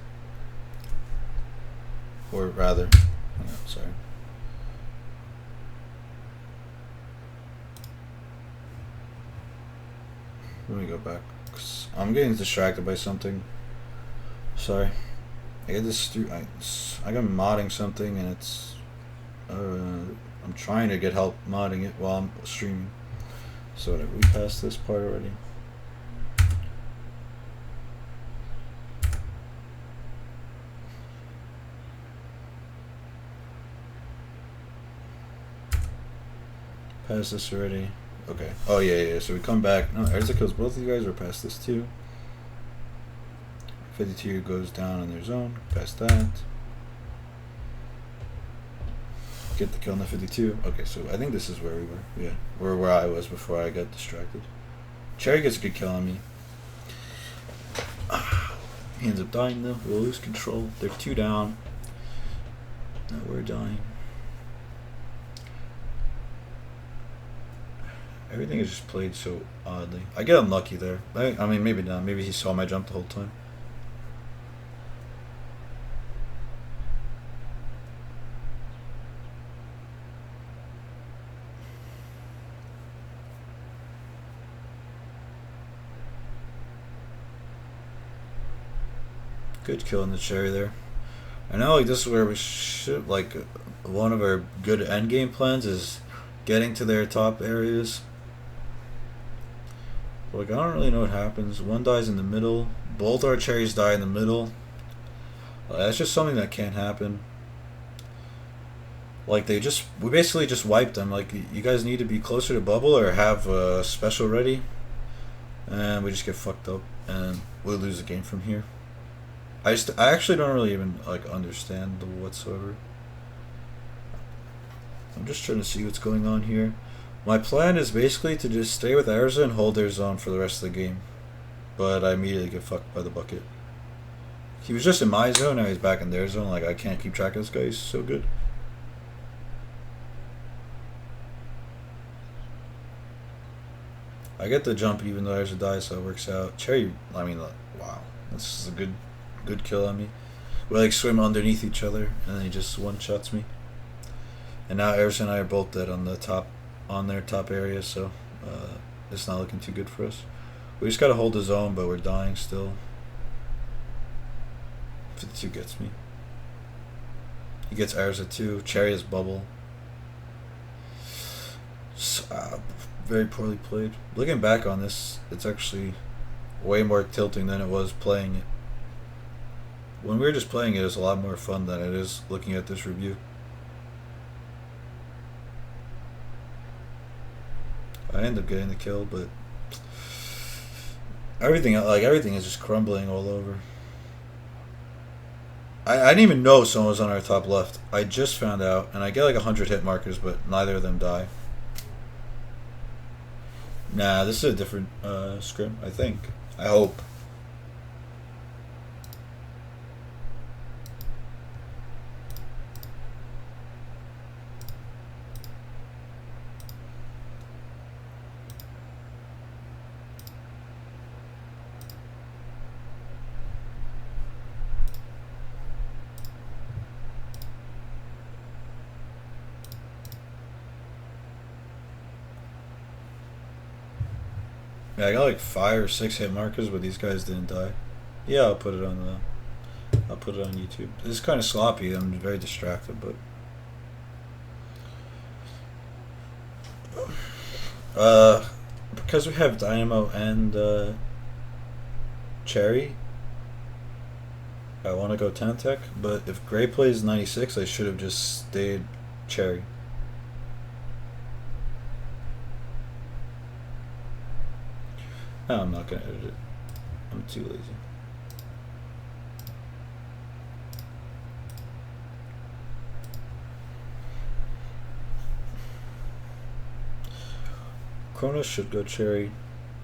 Or rather, sorry. Let me go back. 'Cause I'm getting distracted by something. Sorry. I get this through. I got modding something, and it's. I'm trying to get help modding it while I'm streaming. So we passed this part already. Past this already. Okay. Oh yeah. So we come back. No, Erza kills both of you guys. We're past this too. 52 goes down in their zone. Past that. Get the kill on the 52. Okay, so I think this is where we were. Yeah, we're where I was before I got distracted. Cherry gets a good kill on me. He ends up dying though. We'll lose control. They're 2 down. dying. Everything is just played so oddly. I get unlucky there. I mean, maybe not. Maybe he saw my jump the whole time. Good kill on the cherry there. I know, like, this is where we should, like, one of our good endgame plans is getting to their top areas. But, like, I don't really know what happens. One dies in the middle. Both our cherries die in the middle. That's just something that can't happen. Like, we basically just wiped them. Like, you guys need to be closer to bubble or have a special ready. And we just get fucked up. And we'll lose the game from here. I actually don't really even, like, understand whatsoever. I'm just trying to see what's going on here. My plan is basically to just stay with Arza and hold their zone for the rest of the game. But I immediately get fucked by the bucket. He was just in my zone, now he's back in their zone. Like, I can't keep track of this guy, he's so good. I get the jump even though Arza dies, so it works out. Cherry, I mean, wow. This is a good kill on me. We, like, swim underneath each other, and then he just one-shots me. And now Arza and I are both dead on their top area, so it's not looking too good for us. We just gotta hold the zone, but we're dying still. 52 gets me. He gets Arza too. Cherry has bubble. Very poorly played. Looking back on this, it's actually way more tilting than it was playing it. When we were just playing it was a lot more fun than it is looking at this review. I end up getting the kill, but everything is just crumbling all over. I didn't even know someone was on our top left. I just found out, and I get like 100 hit markers, but neither of them die. Nah, this is a different scrim, I think. I hope. Yeah, I got like 5 or 6 hit markers, but these guys didn't die. Yeah, I'll put it on YouTube. This is kind of sloppy. I'm very distracted, but because we have Dynamo and Cherry, I want to go Tantec. But if Gray plays 96, I should have just stayed Cherry. No, I'm not going to edit it. I'm too lazy. Kronos should go Cherry,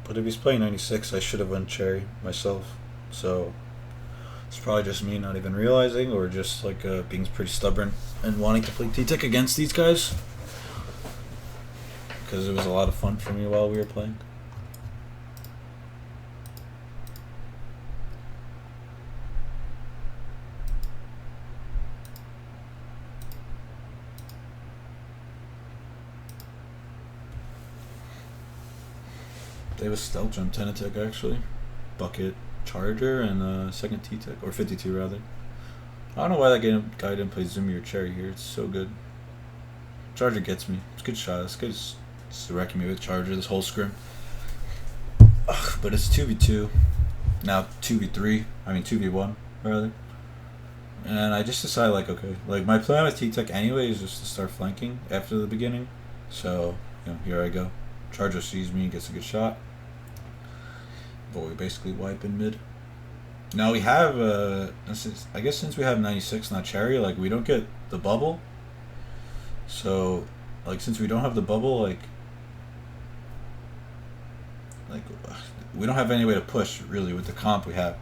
but if he's playing 96, I should have won Cherry myself. So it's probably just me not even realizing, or just like being pretty stubborn and wanting to play T-Tech against these guys, because it was a lot of fun for me while we were playing. They have a stealth jump 10 attack actually. Bucket, Charger, and second T-Tech, or 52 rather. I don't know why that guy didn't play Zumi or Cherry here. It's so good. Charger gets me. It's a good shot. This guy's just wrecking me with Charger this whole scrim. Ugh, but it's 2v2. Now 2v3. I mean 2v1 rather. And I just decided, like, okay, like my plan with T-Tech anyway is just to start flanking after the beginning. So, you know, here I go. Charger sees me, gets a good shot. But we basically wipe in mid. Now we have, I guess since we have 96, not Cherry, like we don't get the bubble. So, like since we don't have the bubble, like we don't have any way to push really with the comp we have.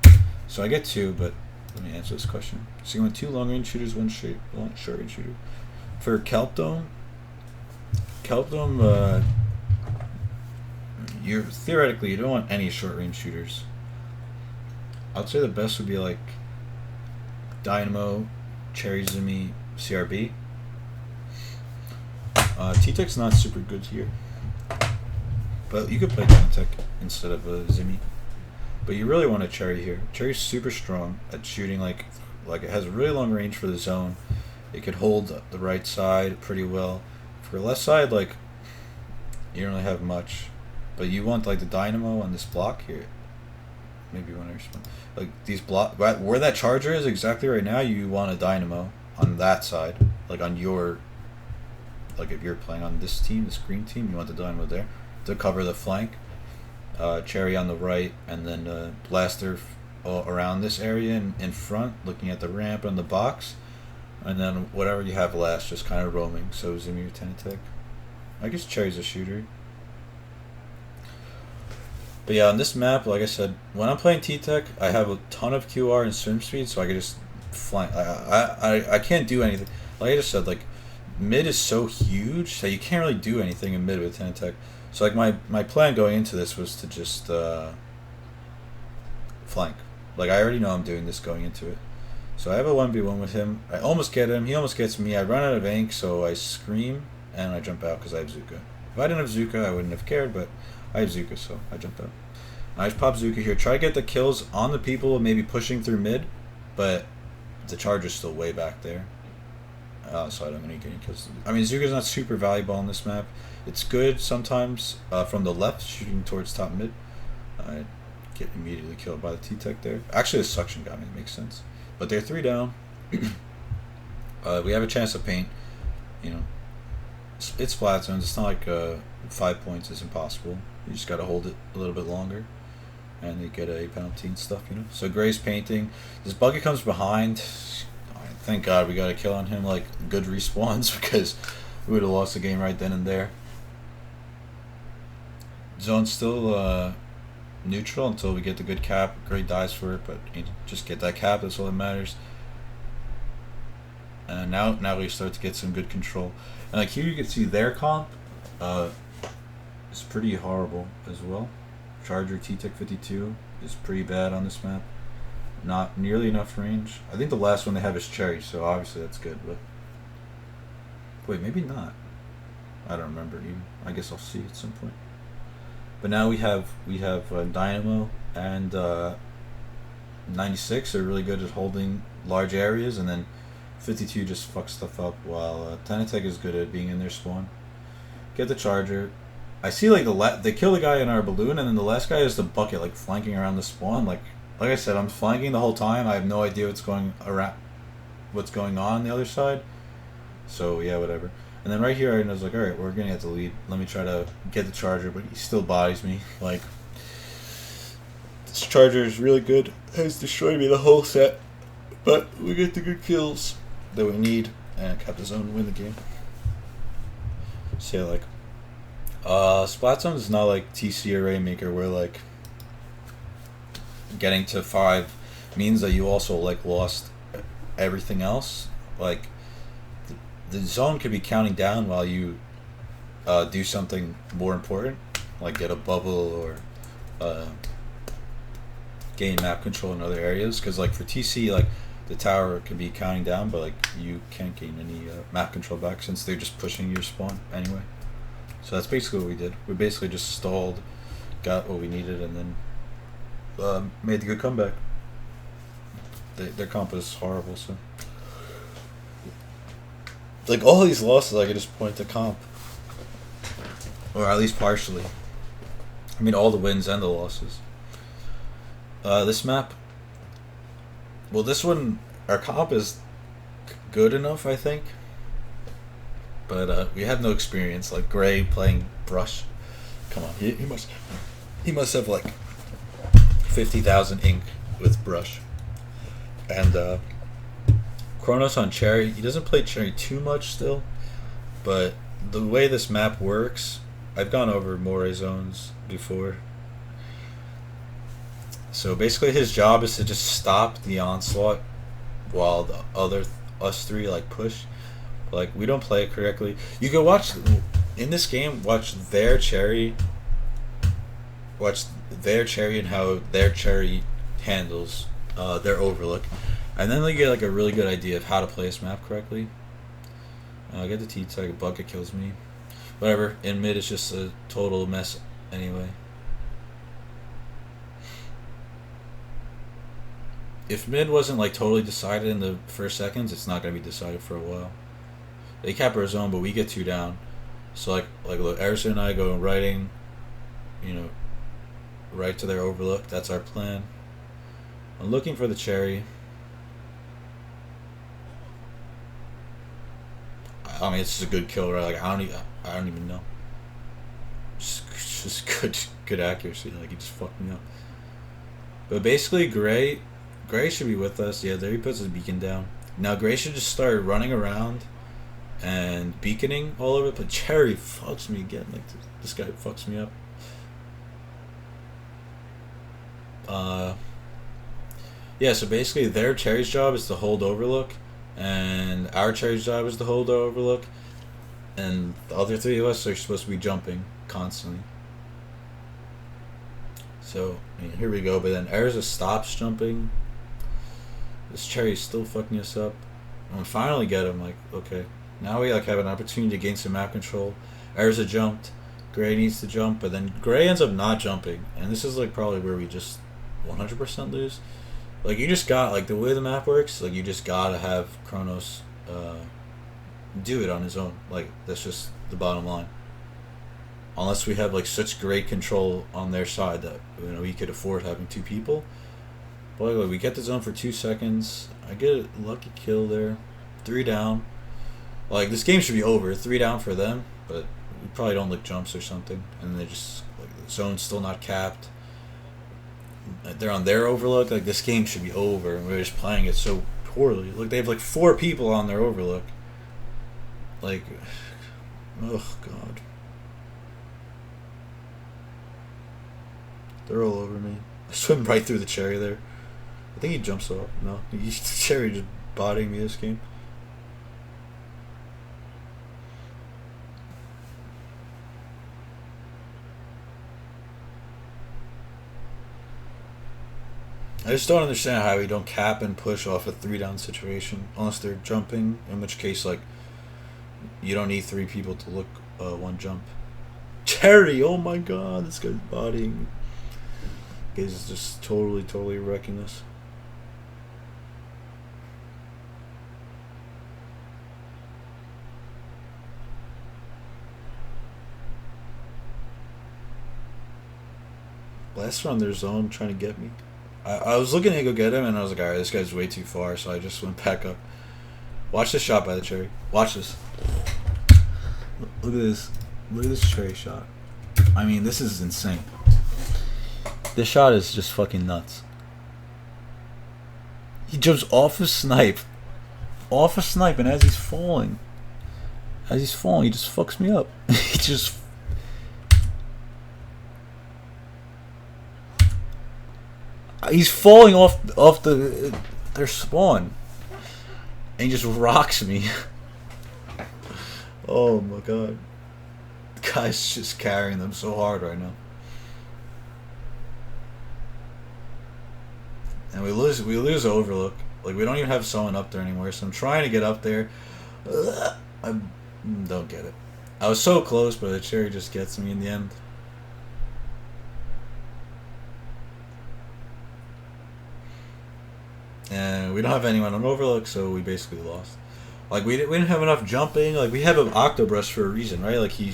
So I get 2, but Let me answer this question. So you want 2 long range shooters, 1 short range shooter. For Kelp Dome, you theoretically you don't want any short range shooters. I'd say the best would be like Dynamo, Cherry Zimmy, CRB. T-Tech's not super good here, but you could play T-Tech instead of Zimmy. But you really want a Cherry here. Cherry's super strong at shooting, like it has a really long range for the zone. It could hold the right side pretty well. For the left side, like you don't really have much, but you want like the Dynamo on this block here. Maybe you want to respond. Like these block where that charger is exactly right now. You want a Dynamo on that side, like on your. Like if you're playing on this team, this green team, you want the Dynamo there to cover the flank. Cherry on the right, and then Blaster around this area in front, looking at the ramp and the box, and then whatever you have last, just kind of roaming. So Zimmy or T-Tech. I guess Cherry's a shooter. But yeah, on this map, like I said, when I'm playing T-Tech, I have a ton of QR and swim speed, so I can just flank. I can't do anything. Like I just said, like mid is so huge that you can't really do anything in mid with T-Tech. So like my plan going into this was to just flank. Like I already know I'm doing this going into it. So I have a 1v1 with him. I almost get him. He almost gets me. I run out of ink, so I scream and I jump out because I have Zuka. If I didn't have Zuka, I wouldn't have cared, but I have Zuka, so I jumped out. I just pop Zuka here. Try to get the kills on the people, maybe pushing through mid, but the charger's still way back there. So I don't really get any kills. I mean, Zuka's not super valuable on this map. It's good sometimes from the left, shooting towards top mid. I get immediately killed by the T-Tech there. Actually, the suction got me. It makes sense. But they're 3 down. We have a chance to paint. You know, it's Splat Zones. It's not like 5 points is impossible. You just got to hold it a little bit longer. And you get a penalty and stuff, you know. So Gray's painting. This bucket comes behind. Thank God we got a kill on him, like good respawns, because we would have lost the game right then and there. Zone's still neutral until we get the good cap. Gray dies for it, but you just get that cap. That's all that matters. And now we start to get some good control. And like here you can see their comp is pretty horrible as well. Charger T-Tech 52 is pretty bad on this map. Not nearly enough range. I think the last one they have is Cherry, so obviously that's good. But wait, maybe not. I don't remember even. I guess I'll see at some point. But now we have Dynamo and 96 are really good at holding large areas, and then 52 just fucks stuff up. While T-Tech is good at being in their spawn. Get the charger. I see like they kill the guy in our balloon, and then the last guy is the bucket, like flanking around the spawn. Like I said, I'm flanking the whole time. I have no idea what's going on the other side. So yeah, whatever. And then right here, I was like, all right, we're gonna get the lead. Let me try to get the charger, but he still bodies me. Like this charger is really good. Has destroyed me the whole set, but we get the good kills that we need and kept the zone to win the game. So yeah, like Splat Zone is not like TC or Rainmaker, where like getting to 5 means that you also like lost everything else. Like the zone could be counting down while you do something more important, like get a bubble or gain map control in other areas. Because like for TC, like the tower can be counting down, but like you can't gain any map control back since they're just pushing your spawn anyway. So that's basically what we did. We basically just stalled, got what we needed, and then made the good comeback. Their comp is horrible, so like all these losses I could just point to comp, or at least partially. I mean all the wins and the losses. This map, well, this one our comp is good enough, I think, but we have no experience. Like Gray playing Brush, come on, he must have like 50,000 ink with Brush. And Kronos on Cherry, he doesn't play Cherry too much still, but the way this map works, I've gone over Moray zones before, So basically, his job is to just stop the onslaught while the other us three like push. Like we don't play it correctly. You can watch in this game. Watch their cherry and how their cherry handles their overlook, and then they get like a really good idea of how to play this map correctly. I get the T-tag, a bucket kills me. Whatever. In mid, it's just a total mess anyway. If mid wasn't like totally decided in the first seconds, it's not gonna be decided for a while. They cap our zone, but we get 2 down. So like look, Erison and I go riding, right to their overlook. That's our plan. I'm looking for the cherry. I mean, it's just a good kill, right? Like I don't even know. Just good accuracy. Like he just fucked me up. But basically, Gray should be with us. Yeah, there he puts his beacon down. Now Gray should just start running around and beaconing all over. But Cherry fucks me again. Like this guy fucks me up. Yeah. So basically, their Cherry's job is to hold overlook, and our Cherry's job is to hold overlook, and the other 3 of us are supposed to be jumping constantly. So here we go. But then Erza stops jumping. This Cherry's still fucking us up. And we finally get him. Like, okay, now we like have an opportunity to gain some map control. Erza jumped. Gray needs to jump, but then Gray ends up not jumping, and this is like probably where we just 100% lose. Like you just got like the way the map works. Like you just gotta have Kronos do it on his own. Like that's just the bottom line. Unless we have like such great control on their side that we could afford having 2 people. But like, we get the zone for 2 seconds. I get a lucky kill there. 3 down. Like this game should be over. 3 down for them, but we probably don't lick jumps or something, and they just like the zone's still not capped. They're on their overlook. Like this game should be over, and we're just playing it so poorly. Look, they have like 4 people on their overlook. Like, oh god, they're all over me. I swim right through the Cherry there. I think he jumps off. No, Cherry just botting me this game. I just don't understand how we don't cap and push off a 3 down situation unless they're jumping, in which case like you don't need 3 people to look 1 jump. Cherry, oh my god, this guy's bodying me. He's just totally wrecking us. Blast from their zone trying to get me. I was looking to go get him, and I was like, alright, this guy's way too far, so I just went back up. Watch this shot by the Cherry. Watch this. Look at this. Look at this Cherry shot. I mean, this is insane. This shot is just fucking nuts. He jumps off his snipe. Off a snipe, and as he's falling, he just fucks me up. He just... He's falling off their spawn, and he just rocks me. Oh my god, the guy's just carrying them so hard right now, and we lose overlook. Like we don't even have someone up there anymore. So I'm trying to get up there. I don't get it. I was so close, but the Cherry just gets me in the end. And we don't have anyone on overlook, so we basically lost. Like we didn't have enough jumping. Like we have an octobrush for a reason, right? Like you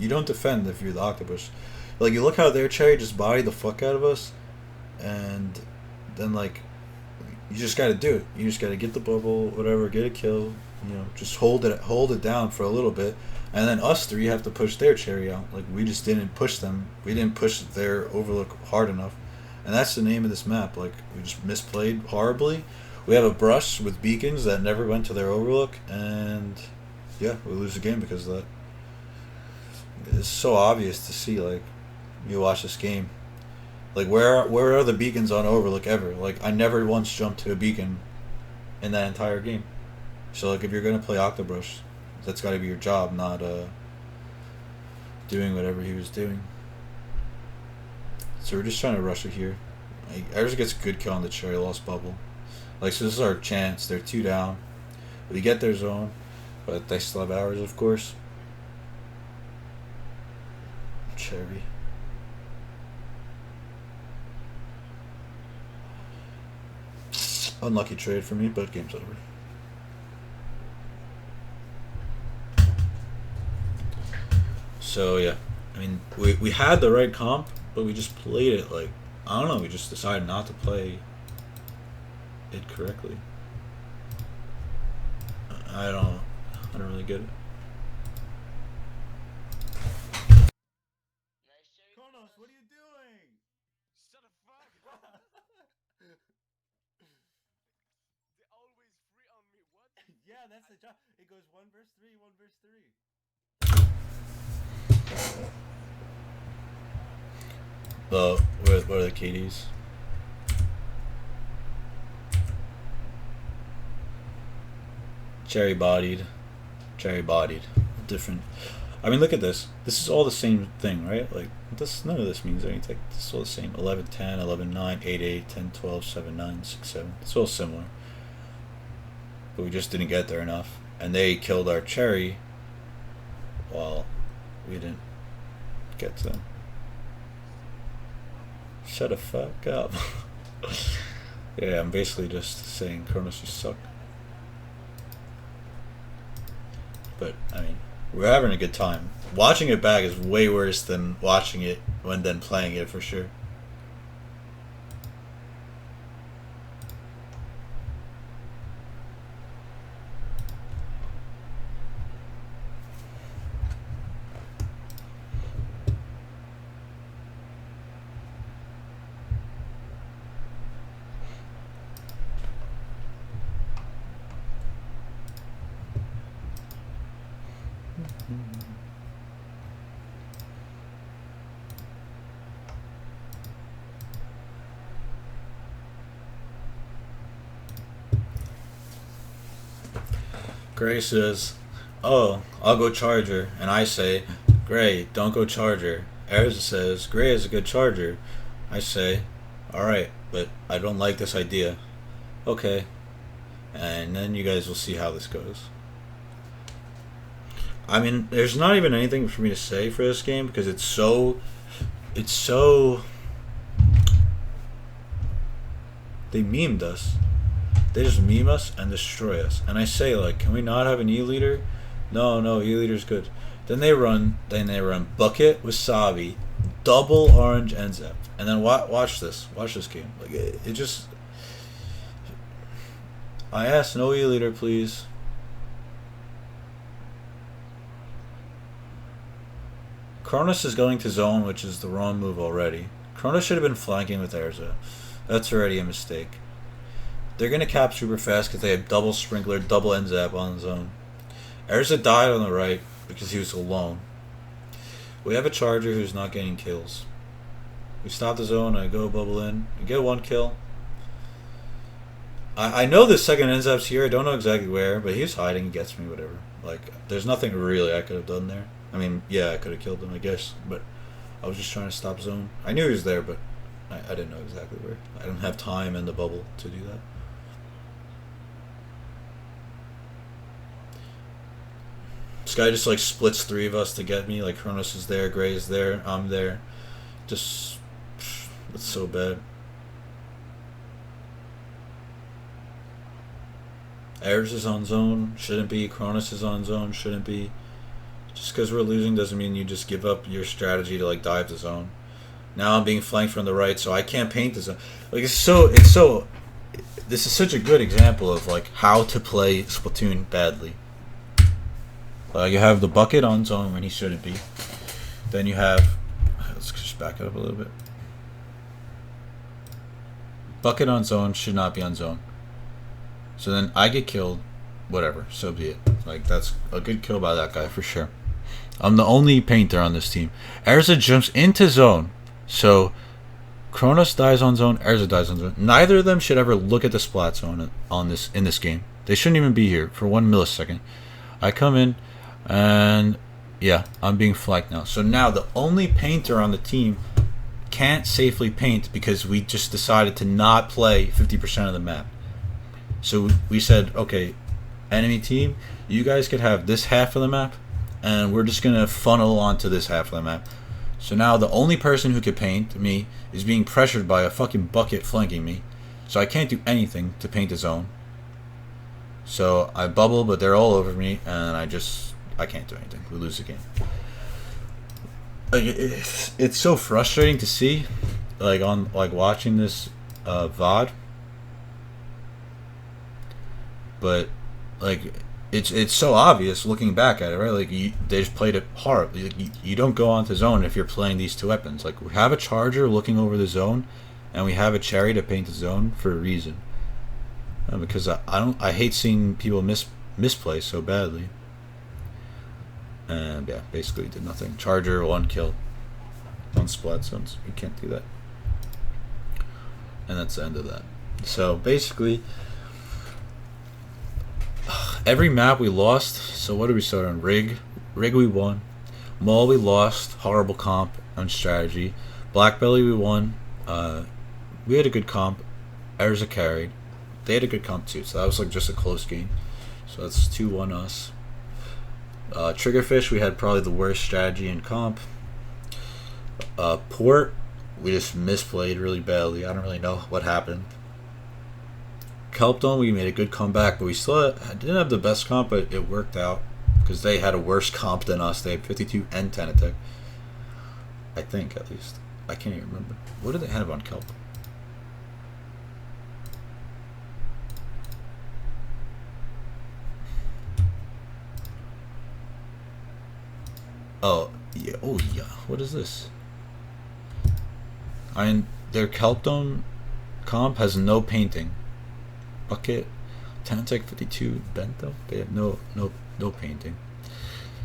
don't defend if you're the octobrush. Like you look how their Cherry just bodied the fuck out of us, and then like you just gotta do it. You just gotta get the bubble, whatever, get a kill. Just hold it down for a little bit, and then us 3 have to push their Cherry out. Like we just didn't push them. We didn't push their overlook hard enough. And that's the name of this map. Like, we just misplayed horribly. We have a brush with beacons that never went to their overlook, and yeah, we lose the game because of that. It's so obvious to see. Like, you watch this game, Like where are the beacons on Overlook ever? Like I never once jumped to a beacon in that entire game. So like if you're gonna play Octobrush, that's got to be your job, not doing whatever he was doing. So we're just trying to rush it here. Like, Erza gets a good kill on the cherry lost bubble. Like so this is our chance. They're 2 down. We get their zone, but they still have ours, of course. Cherry. Unlucky trade for me, but game's over. So yeah, I mean we had the right comp, but we just played it like I don't know. We just decided not to play it correctly. I don't really get it. Kronos, what are you doing? Shut the fuck up! They always free on me, what? Yeah, that's the job. It goes 1 versus 3, 1 versus 3. What are the KDs? Cherry bodied. Different. I mean, look at this. This is all the same thing, right? Like, none of this means anything. This is all the same. 11, 10, 11, 9, 8, 8, 10, 12, 7, 9, 6, 7. It's all similar. But we just didn't get there enough. And they killed our cherry while we didn't get to them. Shut the fuck up. Yeah, I'm basically just saying Kronos, you suck. But, I mean, we're having a good time. Watching it back is way worse than watching it and then playing it for sure. Gray says, "Oh, I'll go Charger," and I say, "Gray, don't go Charger." Erza says, "Gray is a good Charger." I say, "Alright, but I don't like this idea." Okay. And then you guys will see how this goes. I mean, there's not even anything for me to say for this game because it's so they memed us. They just meme us and destroy us. And I say, like, can we not have an E-leader? No, E-leader's good. Then they run Bucket, Wasabi, double Orange, and Zep. And then watch this game. Like, it just... I asked no E-leader, please. Kronos is going to zone, which is the wrong move already. Kronos should have been flanking with Erza. That's already a mistake. They're going to cap super fast because they have double Sprinkler, double NZAP on zone. Erza died on the right because he was alone. We have a Charger who's not getting kills. We stop the zone, I go bubble in. I get 1 kill. I know the second NZAP's here. I don't know exactly where, but he's hiding. He gets me, whatever. Like, there's nothing really I could have done there. I mean, yeah, I could have killed him, I guess. But I was just trying to stop zone. I knew he was there, but I didn't know exactly where. I don't have time in the bubble to do that. This guy just like splits 3 of us to get me. Like Kronos is there, Gray is there, I'm there. Just, it's so bad. Ayers is on zone, shouldn't be. Kronos is on zone, shouldn't be. Just because we're losing doesn't mean you just give up your strategy to like dive the zone. Now I'm being flanked from the right, so I can't paint the zone. Like this is such a good example of like how to play Splatoon badly. You have the Bucket on zone when he shouldn't be. Then you have, let's just back it up a little bit. Bucket on zone should not be on zone. So then I get killed, whatever, so be it. Like that's a good kill by that guy for sure. I'm the only painter on this team. Erza jumps into zone, so Kronos dies on zone, Erza dies on zone. Neither of them should ever look at the splat zone in this game. They shouldn't even be here for 1 millisecond. I come in, and yeah, I'm being flanked now. So now the only painter on the team can't safely paint because we just decided to not play 50% of the map. So we said, okay, enemy team, you guys could have this half of the map, and we're just gonna funnel onto this half of the map. So now the only person who could paint me is being pressured by a fucking bucket flanking me. So I can't do anything to paint a zone. So I bubble, but they're all over me, and I can't do anything. We lose the game. Like, it's so frustrating to see, like watching this VOD. But like it's so obvious looking back at it, right? Like they just played it hard. You don't go onto zone if you're playing these two weapons. Like we have a charger looking over the zone, and we have a cherry to paint the zone for a reason. Because I hate seeing people misplay so badly. And yeah, basically did nothing. Charger 1 kill on splat zones. You can't do that. And that's the end of that. So basically, every map we lost. So what did we start on? Rig we won. Maul we lost. Horrible comp on strategy. Black Belly we won. We had a good comp. Erza carried. They had a good comp too. So that was like just a close game. So that's 2-1 us. Triggerfish, we had probably the worst strategy in comp. Port, we just misplayed really badly. I don't really know what happened. Kelpdome, we made a good comeback, but we still didn't have the best comp, but it worked out because they had a worse comp than us. They had 52 and 10 attack. I think, at least. I can't even remember. What did they have on Kelp? Oh yeah, what is this? Their Kelpdome comp has no painting. Bucket, Tanatech 52 Bento. They have no painting.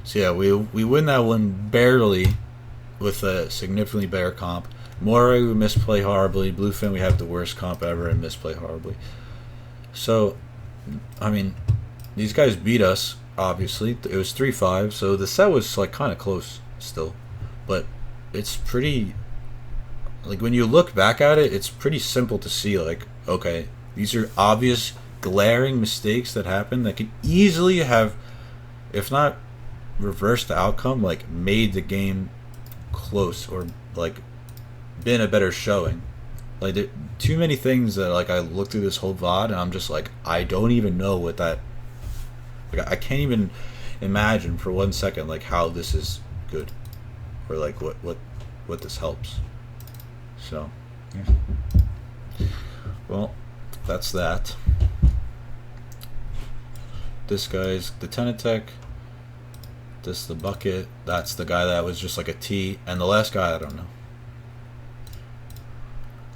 So yeah, we win that one barely with a significantly better comp. Moray we misplay horribly. Bluefin we have the worst comp ever and misplay horribly. So, I mean, these guys beat us. Obviously, it was 3-5, so the set was like kind of close still, but it's pretty. Like when you look back at it, it's pretty simple to see. Like, okay, these are obvious, glaring mistakes that happen that could easily have, if not reversed the outcome, like made the game close or like been a better showing. Like there, too many things that like I looked through this whole VOD and I'm just like I don't even know what that. Like I can't even imagine for 1 second like how this is good, or like what this helps. So, yeah. Well, that's that. This guy's the Tenatech. This the bucket. That's the guy that was just like a T, and the last guy I don't know.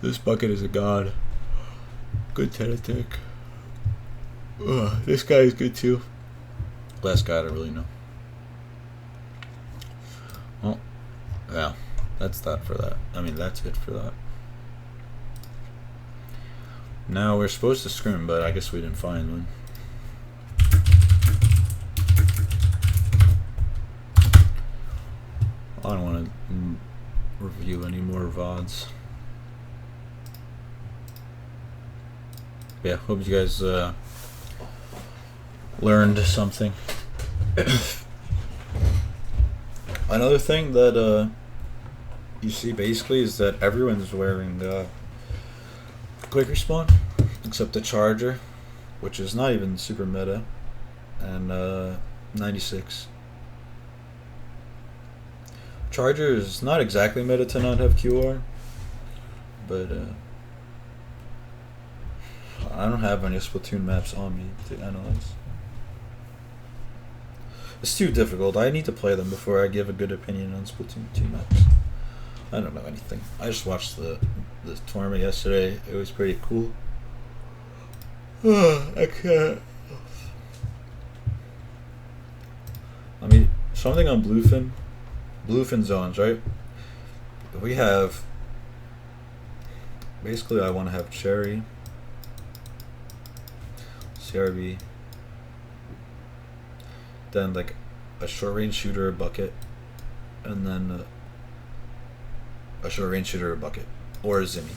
This bucket is a god. Good Tenatech. This guy is good too. Last guy I don't really know. Well, yeah, that's that for that. I mean, that's it for that. Now we're supposed to scrim, but I guess we didn't find one. I don't want to review any more VODs. Yeah, hope you guys learned something. Another thing that you see basically is that everyone's wearing quick respawn except the charger, which is not even super meta, and 96. Charger is not exactly meta to not have QR, but I don't have any Splatoon maps on me to analyze. It's too difficult. I need to play them before I give a good opinion on Splatoon 2 maps. I don't know anything. I just watched the tournament yesterday. It was pretty cool. I can't. I mean, something on Bluefin zones, right? We have basically I want to have Cherry, CRB, then like a short range shooter, a bucket, and then a short range shooter, a bucket, or a Zimmy.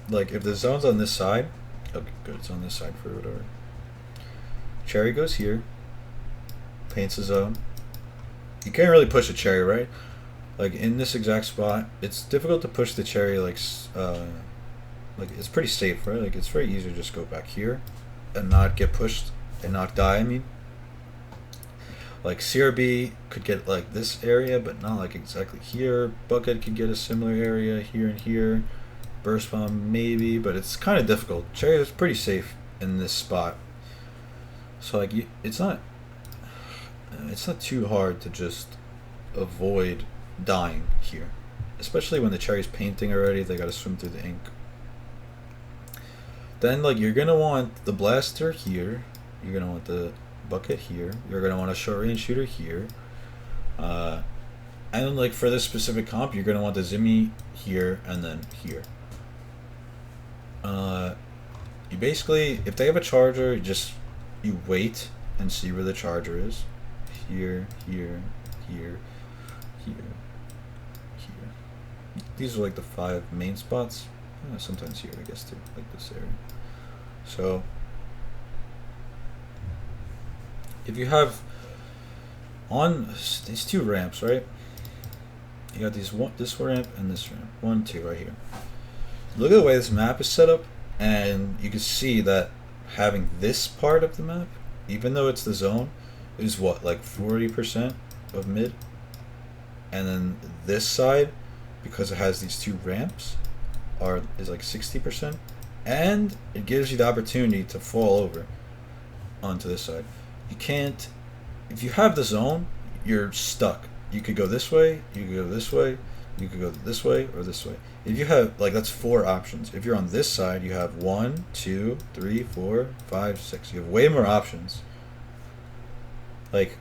Like if the zone's on this side, okay, good, it's on this side for whatever. Cherry goes here, paints the zone. You can't really push a Cherry, right? Like in this exact spot, it's difficult to push the Cherry. Like it's pretty safe, right? Like it's very easy to just go back here and not get pushed and not die. I mean, like CRB could get like this area, but not like exactly here. Bucket could get a similar area here and here. Burst bomb maybe, but it's kind of difficult. Cherry is pretty safe in this spot, so like it's not too hard to just avoid dying here, especially when the Cherry's painting already. They got to swim through the ink. Then like you're gonna want the blaster here, you're gonna want the bucket here, you're gonna want a short range shooter here, and then like for this specific comp, you're gonna want the Zimmy here and then here. You basically, if they have a charger, you wait and see where the charger is. Here, here, here, here, here. These are like the 5 main spots. Sometimes here, I guess too, like this area. So if you have on these 2 ramps, right? You got this ramp and this ramp. 1, 2 right here. Look at the way this map is set up, and you can see that having this part of the map, even though it's the zone, is what, like 40% of mid, and then this side, because it has these 2 ramps, is like 60%, and it gives you the opportunity to fall over onto this side. You can't, if you have the zone, you're stuck. You could go this way, you could go this way, you could go this way or this way. If you have, like, that's 4 options. If you're on this side, you have 1, 2, 3, 4, 5, 6. You have way more options. Like,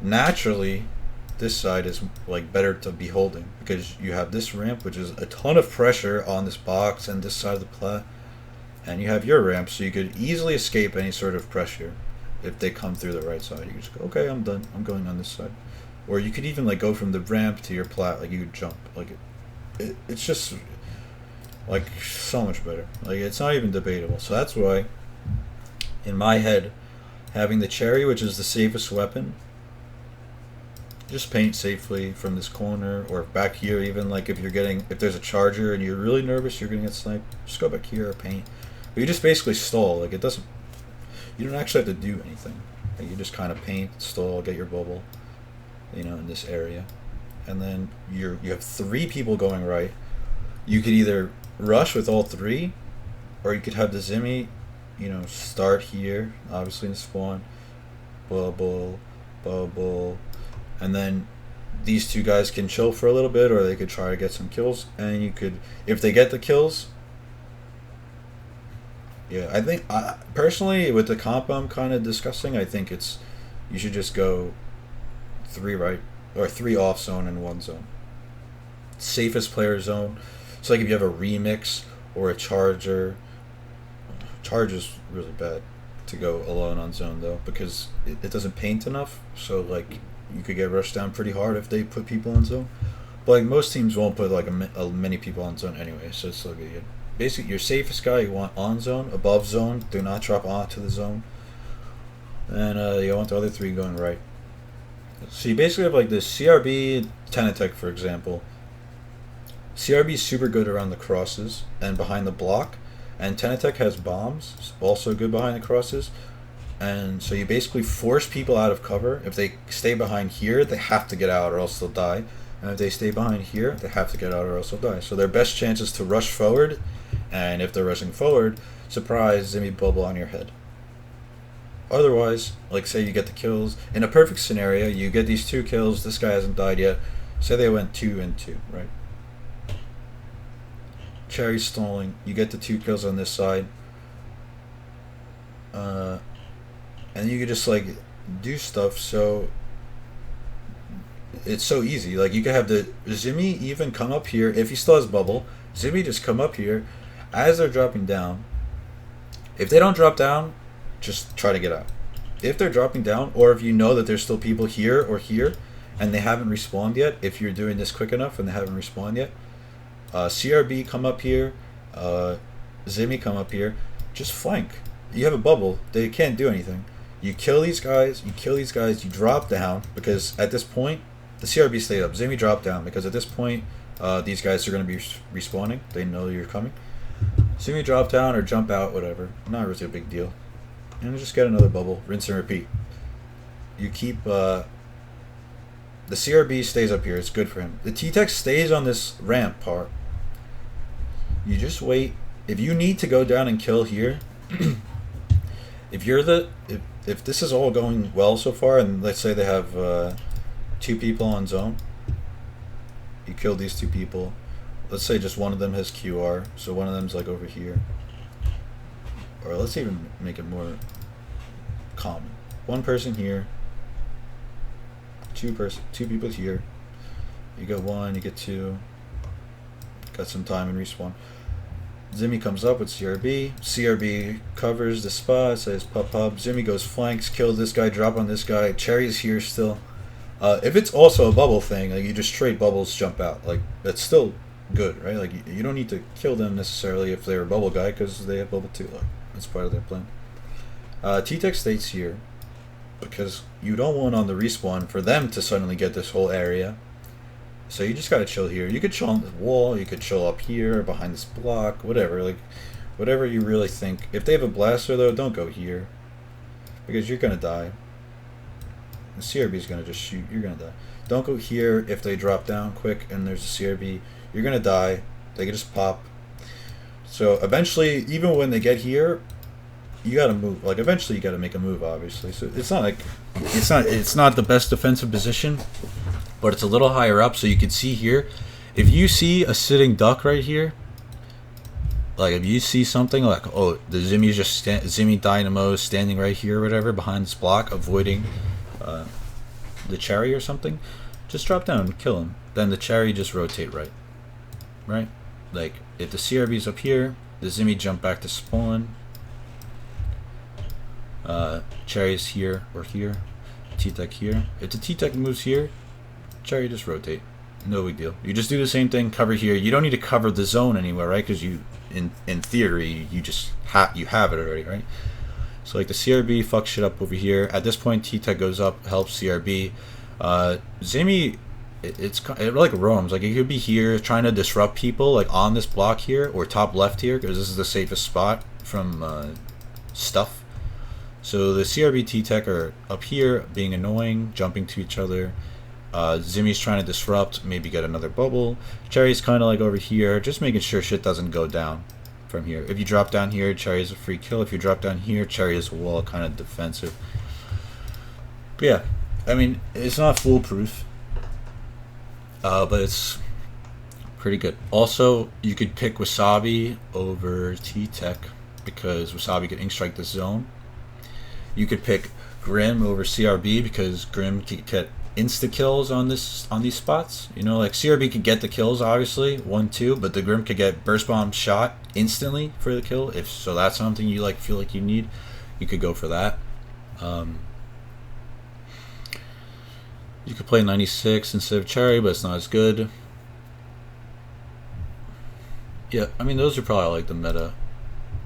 naturally, this side is like better to be holding because you have this ramp, which is a ton of pressure on this box and this side of the plat, and you have your ramp, so you could easily escape any sort of pressure if they come through the right side. You just go, okay, I'm done. I'm going on this side. Or you could even like go from the ramp to your plat, like you could jump. Like it's just like so much better. Like it's not even debatable. So that's why, in my head, having the Cherry, which is the safest weapon, just paint safely from this corner or back here. Even like if there's a charger and you're really nervous you're gonna get sniped, just go back here or paint. But you just basically stall. Like you don't actually have to do anything. Like you just kind of paint, stall, get your bubble, in this area, and then you have 3 people going right. You could either rush with all 3, or you could have the Zimmy, start here, obviously in spawn, bubble, and then these 2 guys can chill for a little bit, or they could try to get some kills, and you could, if they get the kills, I think, personally, with the comp I'm kind of discussing, I think you should just go 3 right, or 3 off zone and 1 zone. Safest player zone. So like if you have a remix or a charger is really bad to go alone on zone though, because it doesn't paint enough, so like you could get rushed down pretty hard if they put people on zone. But like most teams won't put like many people on zone anyway, so it's still good. Basically your safest guy you want on zone, above zone, do not drop onto the zone, and you want the other 3 going right. So you basically have like this CRB, Tenatech for example. CRB is super good around the crosses and behind the block, and Tenatech has bombs, also good behind the crosses. And so you basically force people out of cover. If they stay behind here, they have to get out or else they'll die. And if they stay behind here, they have to get out or else they'll die. So their best chance is to rush forward, and if they're rushing forward, surprise, Zimmy bubble on your head. Otherwise, like say you get the kills, in a perfect scenario, you get these 2 kills, this guy hasn't died yet, say they went 2 and 2, right? Cherry stalling, you get the 2 kills on this side, and you could just like do stuff. So it's so easy. Like you could have the Zimmy even come up here if he still has bubble. Zimmy just come up here as they're dropping down. If they don't drop down, just try to get out. If they're dropping down, or if you know that there's still people here or here, and they haven't respawned yet, if you're doing this quick enough and they haven't respawned yet, CRB come up here, Zimmy come up here, just flank. You have a bubble, they can't do anything. You kill these guys, you drop down, because at this point, the CRB stayed up. Zimmy dropped down, because at this point, these guys are going to be respawning. They know you're coming. Zimmy drop down or jump out, whatever. Not really a big deal. And just get another bubble, rinse and repeat. You keep, the CRB stays up here, it's good for him. The T-Tech stays on this ramp part. You just wait. If you need to go down and kill here, if you're if this is all going well so far, and let's say they have 2 people on zone, you kill these 2 people. Let's say just one of them has QR, so one of them's like over here. Or let's even make it more common. One person here, 2 people here. You get 1, you get 2. Got some time in respawn. Zimmy comes up with CRB. CRB covers the spot, says pop pop. Zimmy goes flanks, kills this guy, drop on this guy. Cherry's here still. If it's also a bubble thing, like you just trade bubbles, jump out. Like that's still good, right? Like you don't need to kill them necessarily if they're a bubble guy, because they have bubble too. Like that's part of their plan. T-Tech stays here because you don't want on the respawn for them to suddenly get this whole area. So you just gotta chill here. You could chill on the wall, you could chill up here, behind this block, whatever. Like, whatever you really think. If they have a blaster though, don't go here, because you're gonna die. The CRB's gonna just shoot, you're gonna die. Don't go here if they drop down quick and there's a CRB. You're gonna die. They can just pop. So eventually, even when they get here, you gotta move. Like eventually, you gotta make a move, obviously. So it's not like it's not the best defensive position, but it's a little higher up, so you can see here. If you see a sitting duck right here, like if you see something like, oh, the Zimmy's just Zimmy Dynamo standing right here, or whatever, behind this block, avoiding the cherry or something, just drop down and kill him. Then the cherry just rotate right? Like if the CRB's up here, the Zimmy jump back to spawn. Cherry's here or here, T-Tech here. If the T-Tech moves here, cherry just rotate. No big deal. You just do the same thing, cover here. You don't need to cover the zone anywhere, right? Because you, in theory, you just have it already, right? So like the CRB fucks shit up over here. At this point, T-Tech goes up, helps CRB. Zimmy, it like roams. Like it could be here trying to disrupt people, like on this block here or top left here, because this is the safest spot from stuff. So the CRB T-Tech are up here being annoying, jumping to each other. Zimmy's trying to disrupt, maybe get another bubble. Cherry's kind of like over here, just making sure shit doesn't go down from here. If you drop down here, Cherry's a free kill. If you drop down here, Cherry is a wall, kind of defensive. But yeah, I mean, it's not foolproof, but it's pretty good. Also, you could pick Wasabi over T-Tech because Wasabi could ink strike the zone. You could pick Grim over CRB because Grim could get insta kills on these spots. You know, like CRB could get the kills, obviously 1-2, but the Grim could get burst bomb shot instantly for the kill. If so, that's something you like feel like you need. You could go for that. You could play 96 instead of Cherry, but it's not as good. Yeah, I mean those are probably like the meta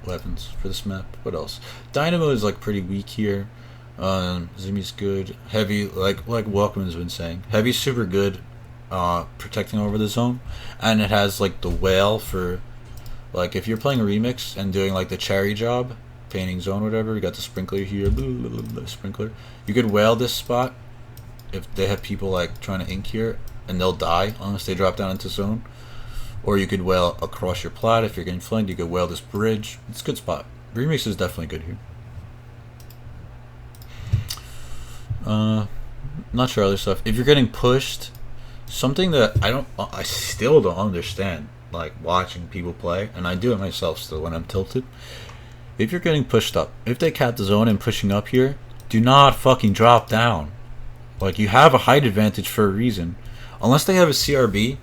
weapons for this map. What else? Dynamo is like pretty weak here. Zimmy's good. Heavy, like Walkman's been saying, Heavy's super good protecting over the zone, and it has like the whale for like if you're playing a remix and doing like the cherry job, painting zone, whatever. You got the sprinkler here, sprinkler. You could whale this spot if they have people like trying to ink here, and they'll die unless they drop down into zone. Or you could whale across your plat if you're getting flanked. You could whale this bridge. It's a good spot. Remix is definitely good here. Not sure other stuff. If you're getting pushed, something that I still don't understand, like watching people play, and I do it myself still when I'm tilted. If you're getting pushed up, if they cap the zone and pushing up here, do not fucking drop down. Like, you have a height advantage for a reason. Unless they have a CRB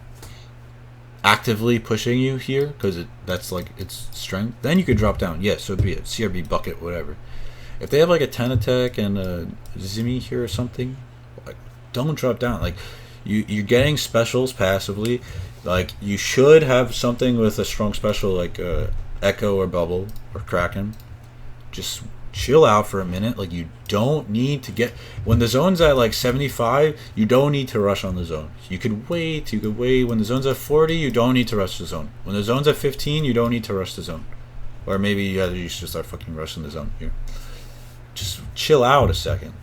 actively pushing you here, because that's like its strength, then you could drop down. Yes, so be it. CRB bucket, whatever. If they have like a 10 attack and a Zimmy here or something, like, don't drop down. Like, you're getting specials passively. Like, you should have something with a strong special like Echo or Bubble or Kraken. Just chill out for a minute. Like, you don't need to get, when the zone's at like 75, you don't need to rush on the zone. You could wait. When the zone's at 40, you don't need to rush the zone. When the zone's at 15, you don't need to rush the zone. Or maybe you should start fucking rushing the zone here. Just chill out a second.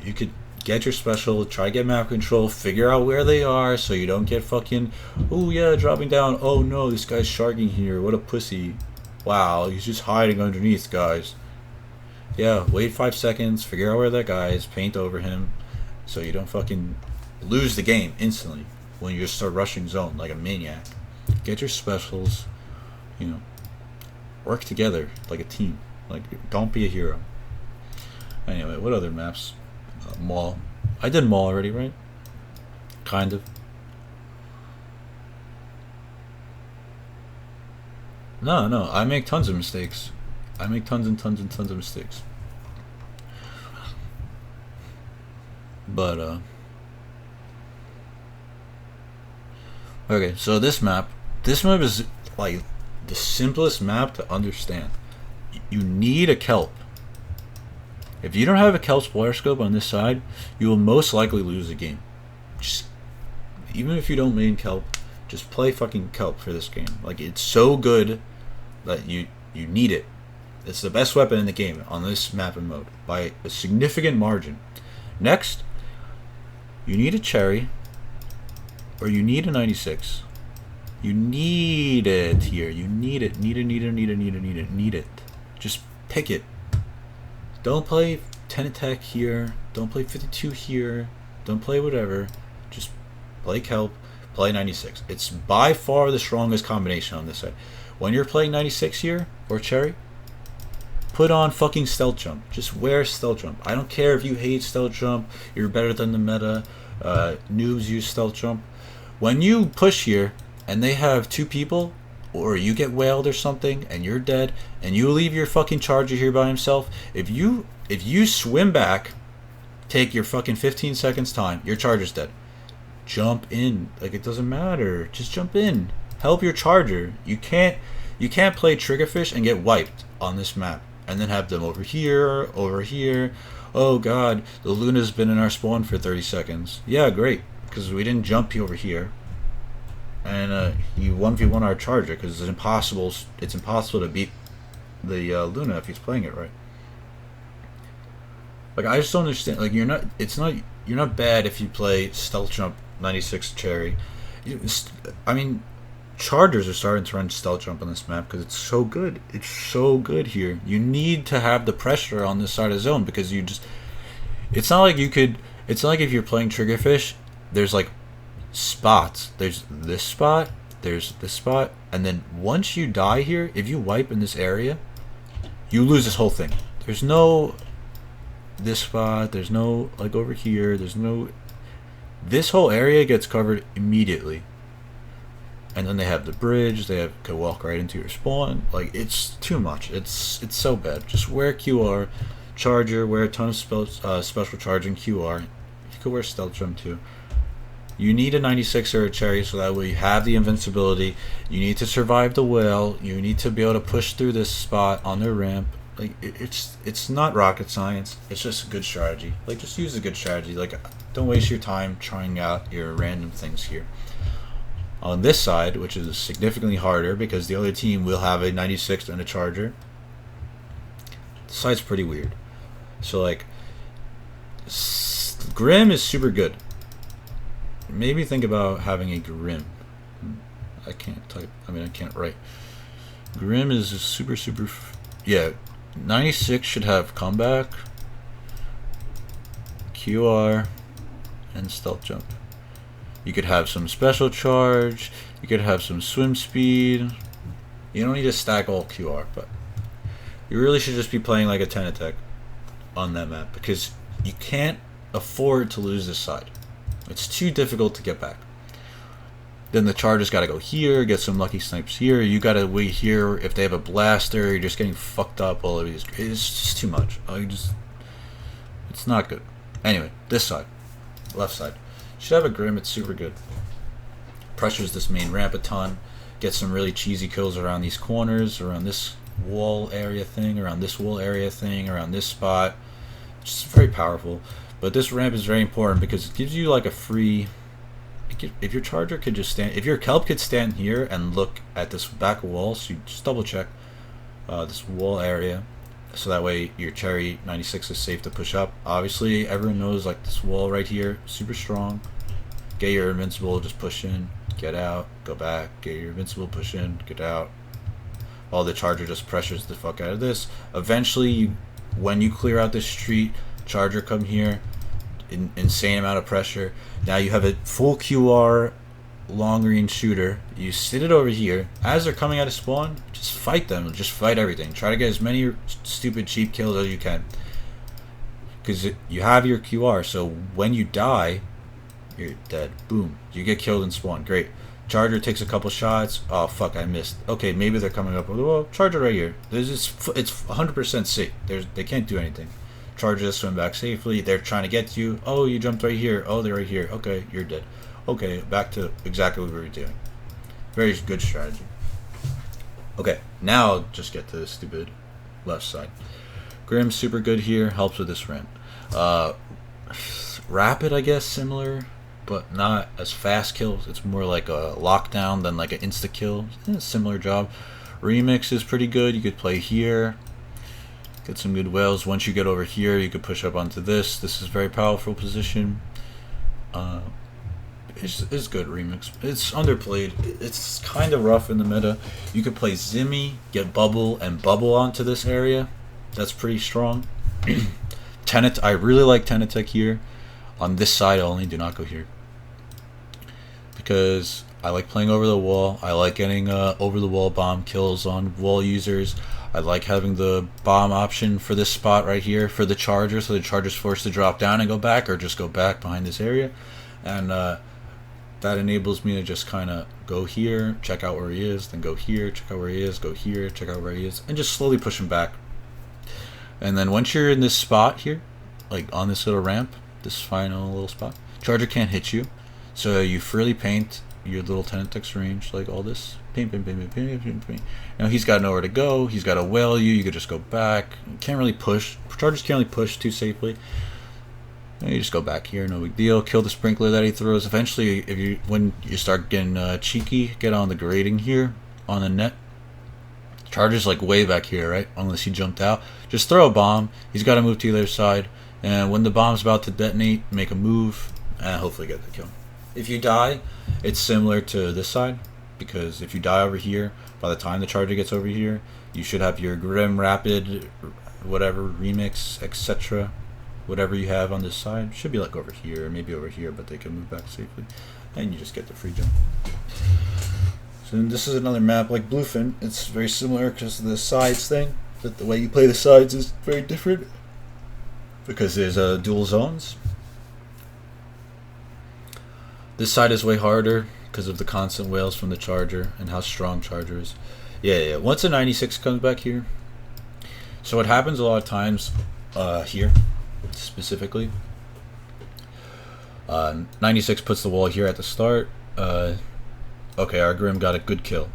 You could get your special, try to get map control, figure out where they are so you don't get fucking, oh yeah, dropping down, oh no, this guy's sharking here, what a pussy. Wow, he's just hiding underneath, guys. Yeah, wait 5 seconds, figure out where that guy is, paint over him, so you don't fucking lose the game instantly when you just start rushing zone like a maniac. Get your specials, work together like a team. Like, don't be a hero. Anyway, what other maps? Mall. I did Mall already, right? Kind of. No, I make tons of mistakes. I make tons and tons and tons of mistakes. But, okay, so this map is, like, the simplest map to understand. You need a kelp. If you don't have a kelp spoiler scope on this side, you will most likely lose the game. Just, even if you don't main kelp, just play fucking kelp for this game. Like, it's so good that you need it. It's the best weapon in the game on this map and mode by a significant margin. Next, you need a cherry, or you need a 96. You need it here. You need it. Need it. Just pick it. Don't play 10 attack here. Don't play 52 here. Don't play whatever. Just play kelp. Play 96. It's by far the strongest combination on this side. When you're playing 96 here, or cherry, put on fucking stealth jump. Just wear stealth jump. I don't care if you hate stealth jump. You're better than the meta. Noobs use stealth jump. When you push here, and they have 2 people, or you get whaled or something and you're dead and you leave your fucking charger here by himself, if you swim back, take your fucking 15 seconds time, your charger's dead. Jump in. Like, it doesn't matter. Just jump in. Help your charger. You can't play triggerfish and get wiped on this map and then have them over here. Oh god, the Luna's been in our spawn for 30 seconds. Yeah, great, because we didn't jump over here. And you 1v1 our charger because it's impossible to beat the Luna if he's playing it right. Like, I just don't understand. Like, you're not bad if you play stealth jump 96 cherry. I mean, chargers are starting to run stealth jump on this map because it's so good. It's so good here. You need to have the pressure on this side of the zone because it's not like if you're playing triggerfish, there's like spots. There's this spot, there's this spot, and then once you die here, if you wipe in this area, you lose this whole thing. There's no this spot, there's no like over here, this whole area gets covered immediately. And then they have the bridge, could walk right into your spawn. Like, it's too much. It's so bad. Just wear QR, charger, wear a ton of special charging QR. You could wear stealth jump too. You need a 96 or a cherry so that way you have the invincibility. You need to survive the whale. You need to be able to push through this spot on their ramp. Like, it's not rocket science. It's just a good strategy. Like, just use a good strategy. Like, don't waste your time trying out your random things here. On this side, which is significantly harder because the other team will have a 96 and a charger, the side's pretty weird. So, like, Grim is super good. Maybe think about having a Grim. I can't type. I mean, I can't write. Grim is super. Yeah, 96 should have comeback, QR, and stealth jump. You could have some special charge. You could have some swim speed. You don't need to stack all QR, but you really should just be playing like a 10 attack on that map because you can't afford to lose this side. It's too difficult to get back. Then the Charger's got to go here, get some lucky snipes here. You got to wait here. If they have a blaster, you're just getting fucked up. All of these, it's just too much. It's not good. Anyway, this side, left side, should have a Grim. It's super good. Pressures this main ramp a ton. Get some really cheesy kills around these corners, around this wall area thing, around this wall area thing, around this spot. Just very powerful. But this ramp is very important because it gives you like a free. If your Charger could just stand, if your Kelp could stand here and look at this back wall, so you just double check this wall area, so that way your Cherry 96 is safe to push up. Obviously, everyone knows like this wall right here, super strong. Get your invincible, just push in, get out, go back. Get your invincible, push in, get out. While the Charger just pressures the fuck out of this. Eventually, when you clear out this street, Charger come here. Insane amount of pressure. Now you have a full QR long range shooter. You sit it over here. As they're coming out of spawn, just fight them. Just fight everything. Try to get as many stupid cheap kills as you can. Because you have your QR, so when you die, you're dead. Boom. You get killed in spawn. Great. Charger takes a couple shots. Oh fuck, I missed. Okay, maybe they're coming up. Well, Charger right here. It's 100% safe. They can't do anything. Charger just swim back safely. They're trying to get to you. Oh, you jumped right here. Oh, they're right here. Okay, you're dead. Okay, back to exactly what we were doing. Very good strategy. Okay, now just get to the stupid left side. Grim super good here. Helps with this ramp. Rapid, I guess, similar, but not as fast kills. It's more like a lockdown than like an insta kill. Similar job. Remix is pretty good. You could play here. Get some good whales. Once you get over here, you could push up onto this. This is a very powerful position. It's good remix. It's underplayed. It's kind of rough in the meta. You could play Zimmy, get bubble, and bubble onto this area. That's pretty strong. Tenet, I really like Tenetech here. On this side only, do not go here. Because I like playing over the wall. I like getting over the wall bomb kills on wall users. I like having the bomb option for this spot right here for the Charger, so the Charger's forced to drop down and go back, or just go back behind this area. And that enables me to just kind of go here, check out where he is, then go here, check out where he is, go here, check out where he is, and just slowly push him back. And then once you're in this spot here, like on this little ramp, this final little spot, Charger can't hit you, so you freely paint your little Tenetix range, like all this. Paint. Now he's got nowhere to go. He's got to whale you. You could just go back. You can't really push. Chargers can't really push too safely. And you just go back here, no big deal. Kill the sprinkler that he throws. Eventually, when you start getting cheeky, get on the grading here on the net. Charger's like way back here, right? Unless he jumped out. Just throw a bomb. He's got to move to the other side. And when the bomb's about to detonate, make a move and hopefully get the kill. If you die, it's similar to this side. Because if you die over here, by the time the Charger gets over here, you should have your Grim, Rapid, whatever, Remix, etc. Whatever you have on this side. Should be like over here, maybe over here, but they can move back safely. And you just get the free jump. So this is another map like Bluefin. It's very similar because of the sides thing. But the way you play the sides is very different. Because there's dual zones. This side is way harder. Because of the constant whales from the Charger and how strong Charger is. Yeah. Once a 96 comes back here. So what happens a lot of times here, specifically. 96 puts the wall here at the start. Okay, our Grim got a good kill.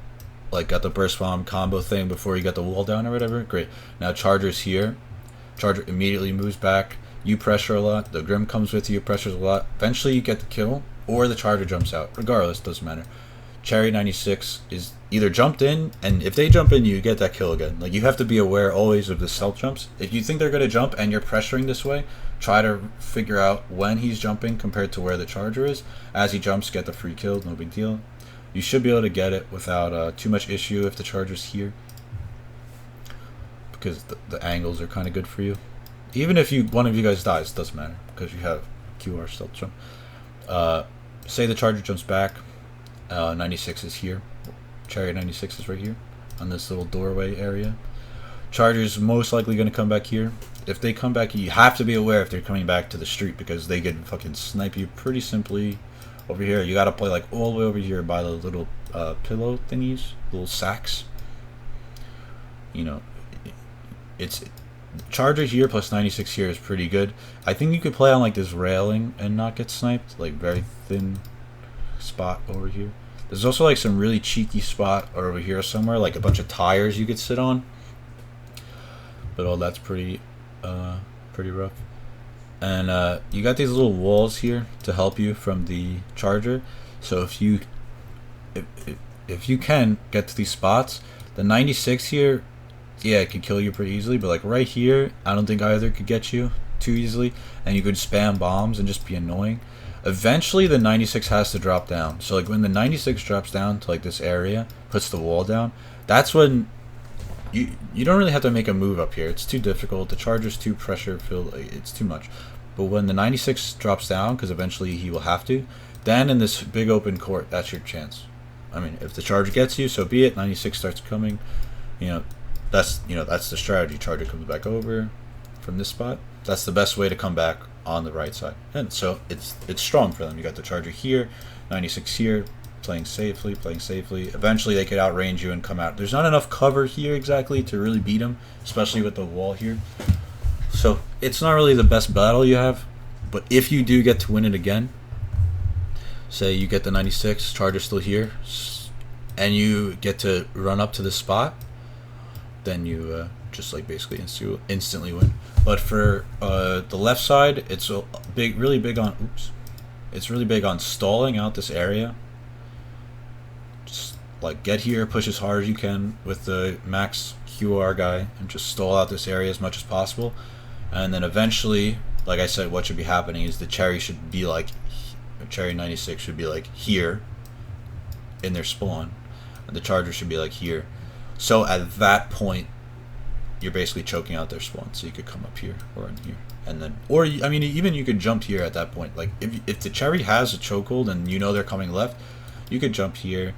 Like got the burst bomb combo thing before he got the wall down or whatever. Great. Now Charger's here. Charger immediately moves back. You pressure a lot. The Grim comes with you, pressures a lot. Eventually you get the kill. Or the Charger jumps out. Regardless, doesn't matter. Cherry 96 is either jumped in, and if they jump in, you get that kill again. Like, you have to be aware always of the stealth jumps. If you think they're going to jump and you're pressuring this way, try to figure out when he's jumping compared to where the Charger is. As he jumps, get the free kill, no big deal. You should be able to get it without too much issue if the Charger's here. Because the angles are kind of good for you. Even if one of you guys dies, it doesn't matter. Because you have QR stealth jump. Say the Charger jumps back, 96 is here, Cherry 96 is right here, on this little doorway area. Charger's most likely going to come back here. If they come back, you have to be aware if they're coming back to the street because they can fucking snipe you pretty simply. Over here, you got to play like all the way over here by the little pillow thingies, little sacks. You know, it's Charger here plus 96 here is pretty good. I think you could play on like this railing and not get sniped, like very thin spot over here. There's also like some really cheeky spot over here somewhere, like a bunch of tires you could sit on. But all that's pretty rough. And you got these little walls here to help you from the Charger. So if you can get to these spots, the 96 here, yeah, it could kill you pretty easily. But like right here, I don't think either could get you too easily, and you could spam bombs and just be annoying. Eventually, the 96 has to drop down. So like when the 96 drops down to like this area, puts the wall down, that's when you don't really have to make a move up here. It's too difficult. The Charger's too pressure filled. It's too much. But when the 96 drops down, because eventually he will have to, then in this big open court, that's your chance. I mean, if the Charger gets you, so be it. 96 starts coming. That's the strategy. Charger comes back over from this spot. That's the best way to come back on the right side. And so it's strong for them. You got the Charger here, 96 here, playing safely. Eventually they could outrange you and come out. There's not enough cover here exactly to really beat them, especially with the wall here. So it's not really the best battle you have, but if you do get to win it again, say you get the 96, Charger still here, and you get to run up to the spot, then you just like basically instantly win. But for the left side, it's really big on stalling out this area. Just like get here, push as hard as you can with the max QR guy, and just stall out this area as much as possible. And then eventually, like I said, what should be happening is the Cherry should be like, Cherry 96 should be like here in their spawn, and the Charger should be like here. So at that point, you're basically choking out their spawn. So you could come up here or in here, and then, or I mean, even you could jump here at that point. Like if the Cherry has a chokehold and you know they're coming left, you could jump here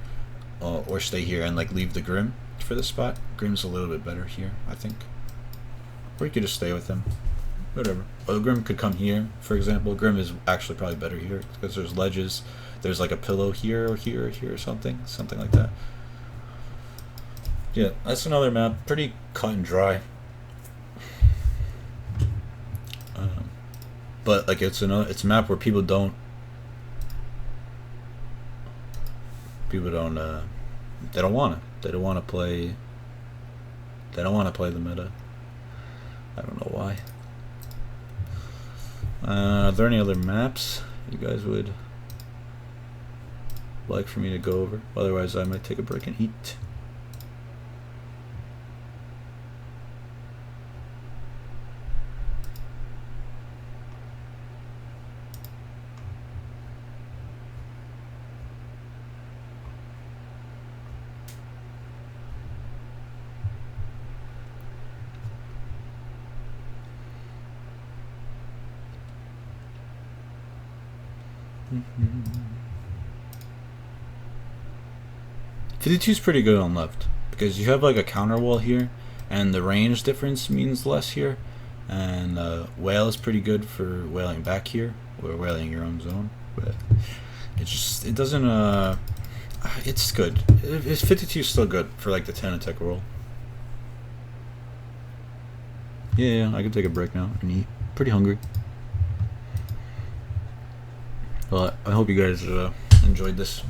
or stay here and like leave the Grim for this spot. Grim's a little bit better here, I think. Or you could just stay with them. Whatever. Or the Grim could come here, for example. Grim is actually probably better here because there's ledges. There's like a pillow here or here or here or something like that. Yeah, that's another map. Pretty cut and dry. But like it's a map where people don't they don't want to play the meta. I don't know why. Are there any other maps you guys would like for me to go over? Otherwise, I might take a break and eat. Mm-hmm. 52 is pretty good on left because you have like a counter wall here, and the range difference means less here. And whale is pretty good for whaling back here or whaling your own zone, but it doesn't. It's good. It's 52 is still good for like the 10 attack roll. Yeah, I can take a break now and eat. Pretty hungry. Well, I hope you guys enjoyed this.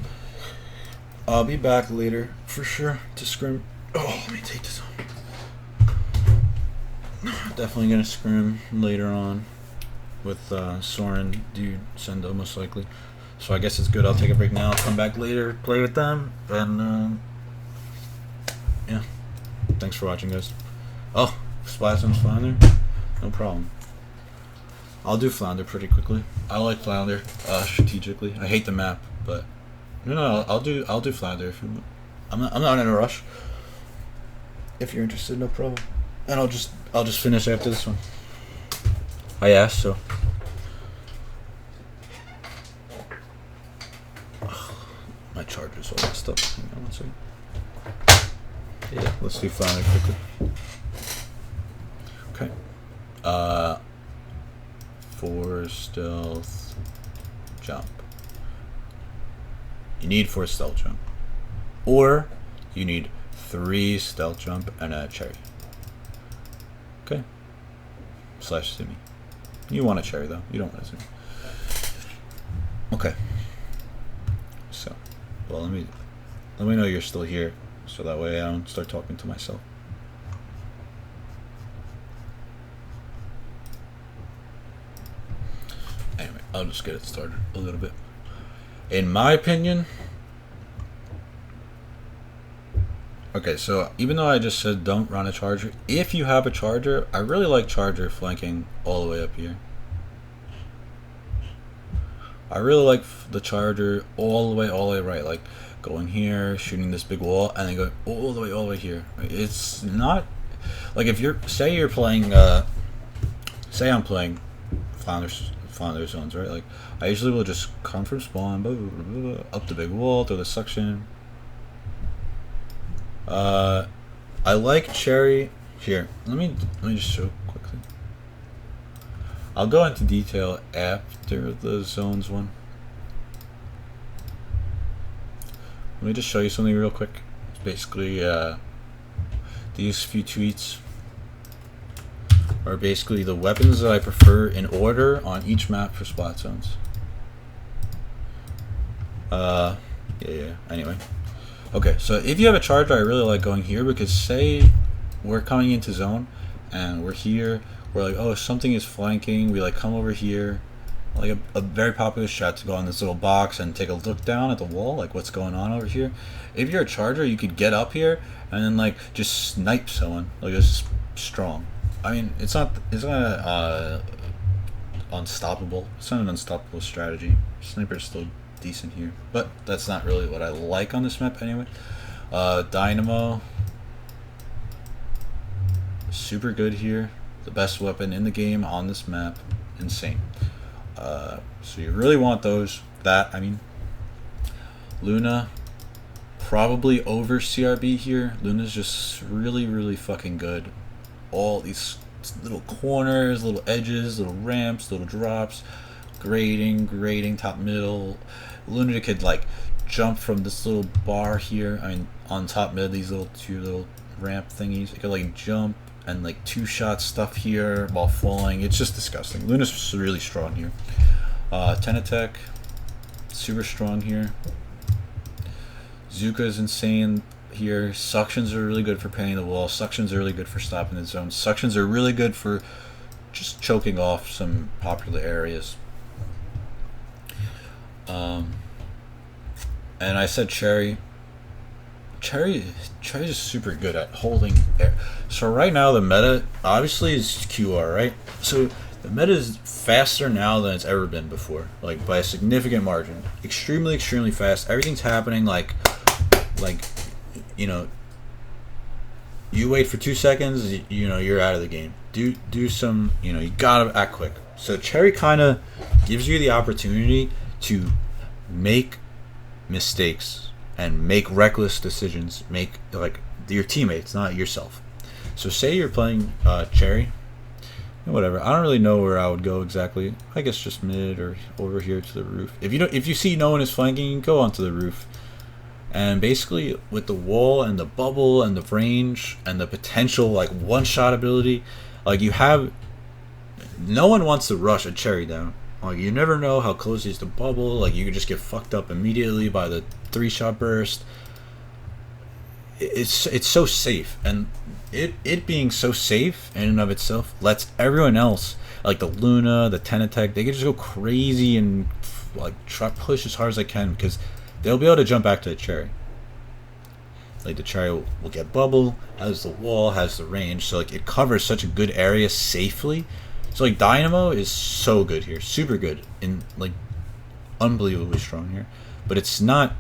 I'll be back later for sure to scrim. Oh, let me take this off. Definitely gonna scrim later on with Soren, dude, Sendo most likely. So I guess it's good. I'll take a break now. I'll come back later, play with them, and yeah. Thanks for watching, guys. Oh, Splat Zones Flounder? No problem. I'll do Flounder pretty quickly. I like Flounder strategically. I hate the map, but no, I'll do Flounder if you want. I'm not in a rush. If you're interested, no problem. And I'll just finish after this one. I asked, so. Ugh, my charger's all messed up. Hang on one second. Yeah, let's do Flounder quickly. Okay. 4 stealth jump. You need 4 stealth jump. Or you need 3 stealth jump and a cherry. Okay. Slash Simi. You want a cherry though. You don't want a Simi. Okay. So, well, let me know you're still here, so that way I don't start talking to myself. Anyway, I'll just get it started a little bit. In my opinion, okay, so even though I just said don't run a charger, if you have a charger, I really like charger flanking all the way up here. I really like the charger all the way right, like going here, shooting this big wall, and then going all the way here. It's not like if you're say playing say I'm playing Flounder zones, right? Like I usually will just come from spawn, blah, blah, blah, blah, up the big wall, through the suction. I like cherry here. Let me just show quickly. I'll go into detail after the zones one. Let me just show you something real quick. It's basically these few tweets are basically the weapons that I prefer in order on each map for splat zones. Yeah. Anyway. Okay, so if you have a charger, I really like going here because say we're coming into zone and we're here, we're like, oh, something is flanking, we like come over here, like a very popular strat to go on this little box and take a look down at the wall, like what's going on over here. If you're a charger, you could get up here and then like just snipe someone, like it's strong. I mean, it's not unstoppable. It's not an unstoppable strategy. Sniper's still decent here, but that's not really what I like on this map anyway. Dynamo, super good here, the best weapon in the game on this map, insane. So you really want those. I mean, Luna, probably over CRB here. Luna's just really fucking good. All these little corners, little edges, little ramps, little drops, grading, top, middle. Luna could like jump from this little bar here. I mean, on top mid, these two little ramp thingies. It could like jump and like 2-shot stuff here while falling. It's just disgusting. Luna's really strong here. 10 attack, super strong here. Zuka is insane here. Suctions are really good for painting the wall. Suctions are really good for stopping the zone. Suctions are really good for just choking off some popular areas. And I said Cherry is super good at holding air. So right now the meta obviously is QR, right? So the meta is faster now than it's ever been before, like by a significant margin. Extremely fast. Everything's happening like you know, you wait for 2 seconds, you know, you're out of the game. Do some, you know, you gotta act quick. So Cherry kind of gives you the opportunity to make mistakes and make reckless decisions, make like your teammates, not yourself. So say you're playing Cherry, whatever. I don't really know where I would go exactly. I guess just mid or over here to the roof. If you see no one is flanking, go onto the roof. And basically with the wall and the bubble and the range and the potential like one-shot ability, like you have, no one wants to rush a Cherry down. Like you never know how close is the bubble. Like you could just get fucked up immediately by the 3-shot burst. It's so safe, and it being so safe in and of itself lets everyone else, like the Luna, the 10 attack, they can just go crazy and like try push as hard as they can because they'll be able to jump back to the Cherry. Like the Cherry will get bubble, has the wall, has the range, so like it covers such a good area safely. So like Dynamo is so good here, super good, and like unbelievably strong here. But it's not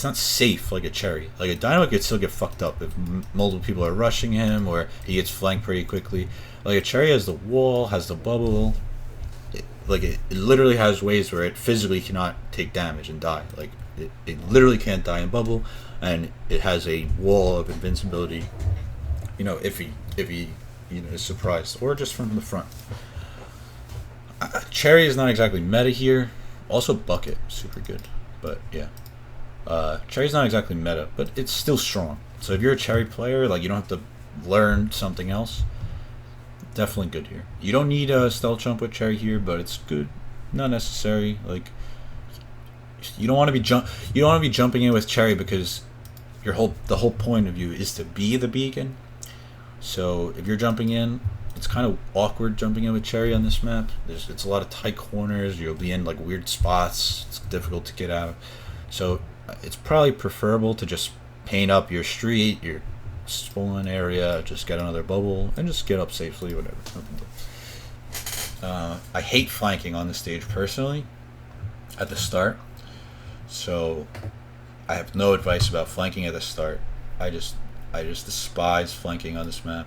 not safe like a Cherry. Like a Dynamo could still get fucked up if multiple people are rushing him or he gets flanked pretty quickly. Like a Cherry has the wall, has the bubble. It literally has ways where it physically cannot take damage and die. Like it literally can't die in bubble, and it has a wall of invincibility. You know, if he is surprised, or just from the front. Cherry is not exactly meta here. Also bucket, super good, but yeah. Cherry's not exactly meta, but it's still strong. So if you're a Cherry player, like you don't have to learn something else. Definitely good here. You don't need a stealth jump with Cherry here, but it's good. Not necessary. Like you don't want to be jumping in with Cherry because the whole point of you is to be the beacon. So if you're jumping in, it's kind of awkward jumping in with Cherry on this map. It's a lot of tight corners. You'll be in like weird spots. It's difficult to get out. So it's probably preferable to just paint up your street, your spawn area, just get another bubble, and just get up safely, whatever. I hate flanking on the stage personally at the start. So I have no advice about flanking at the start. I just despise flanking on this map.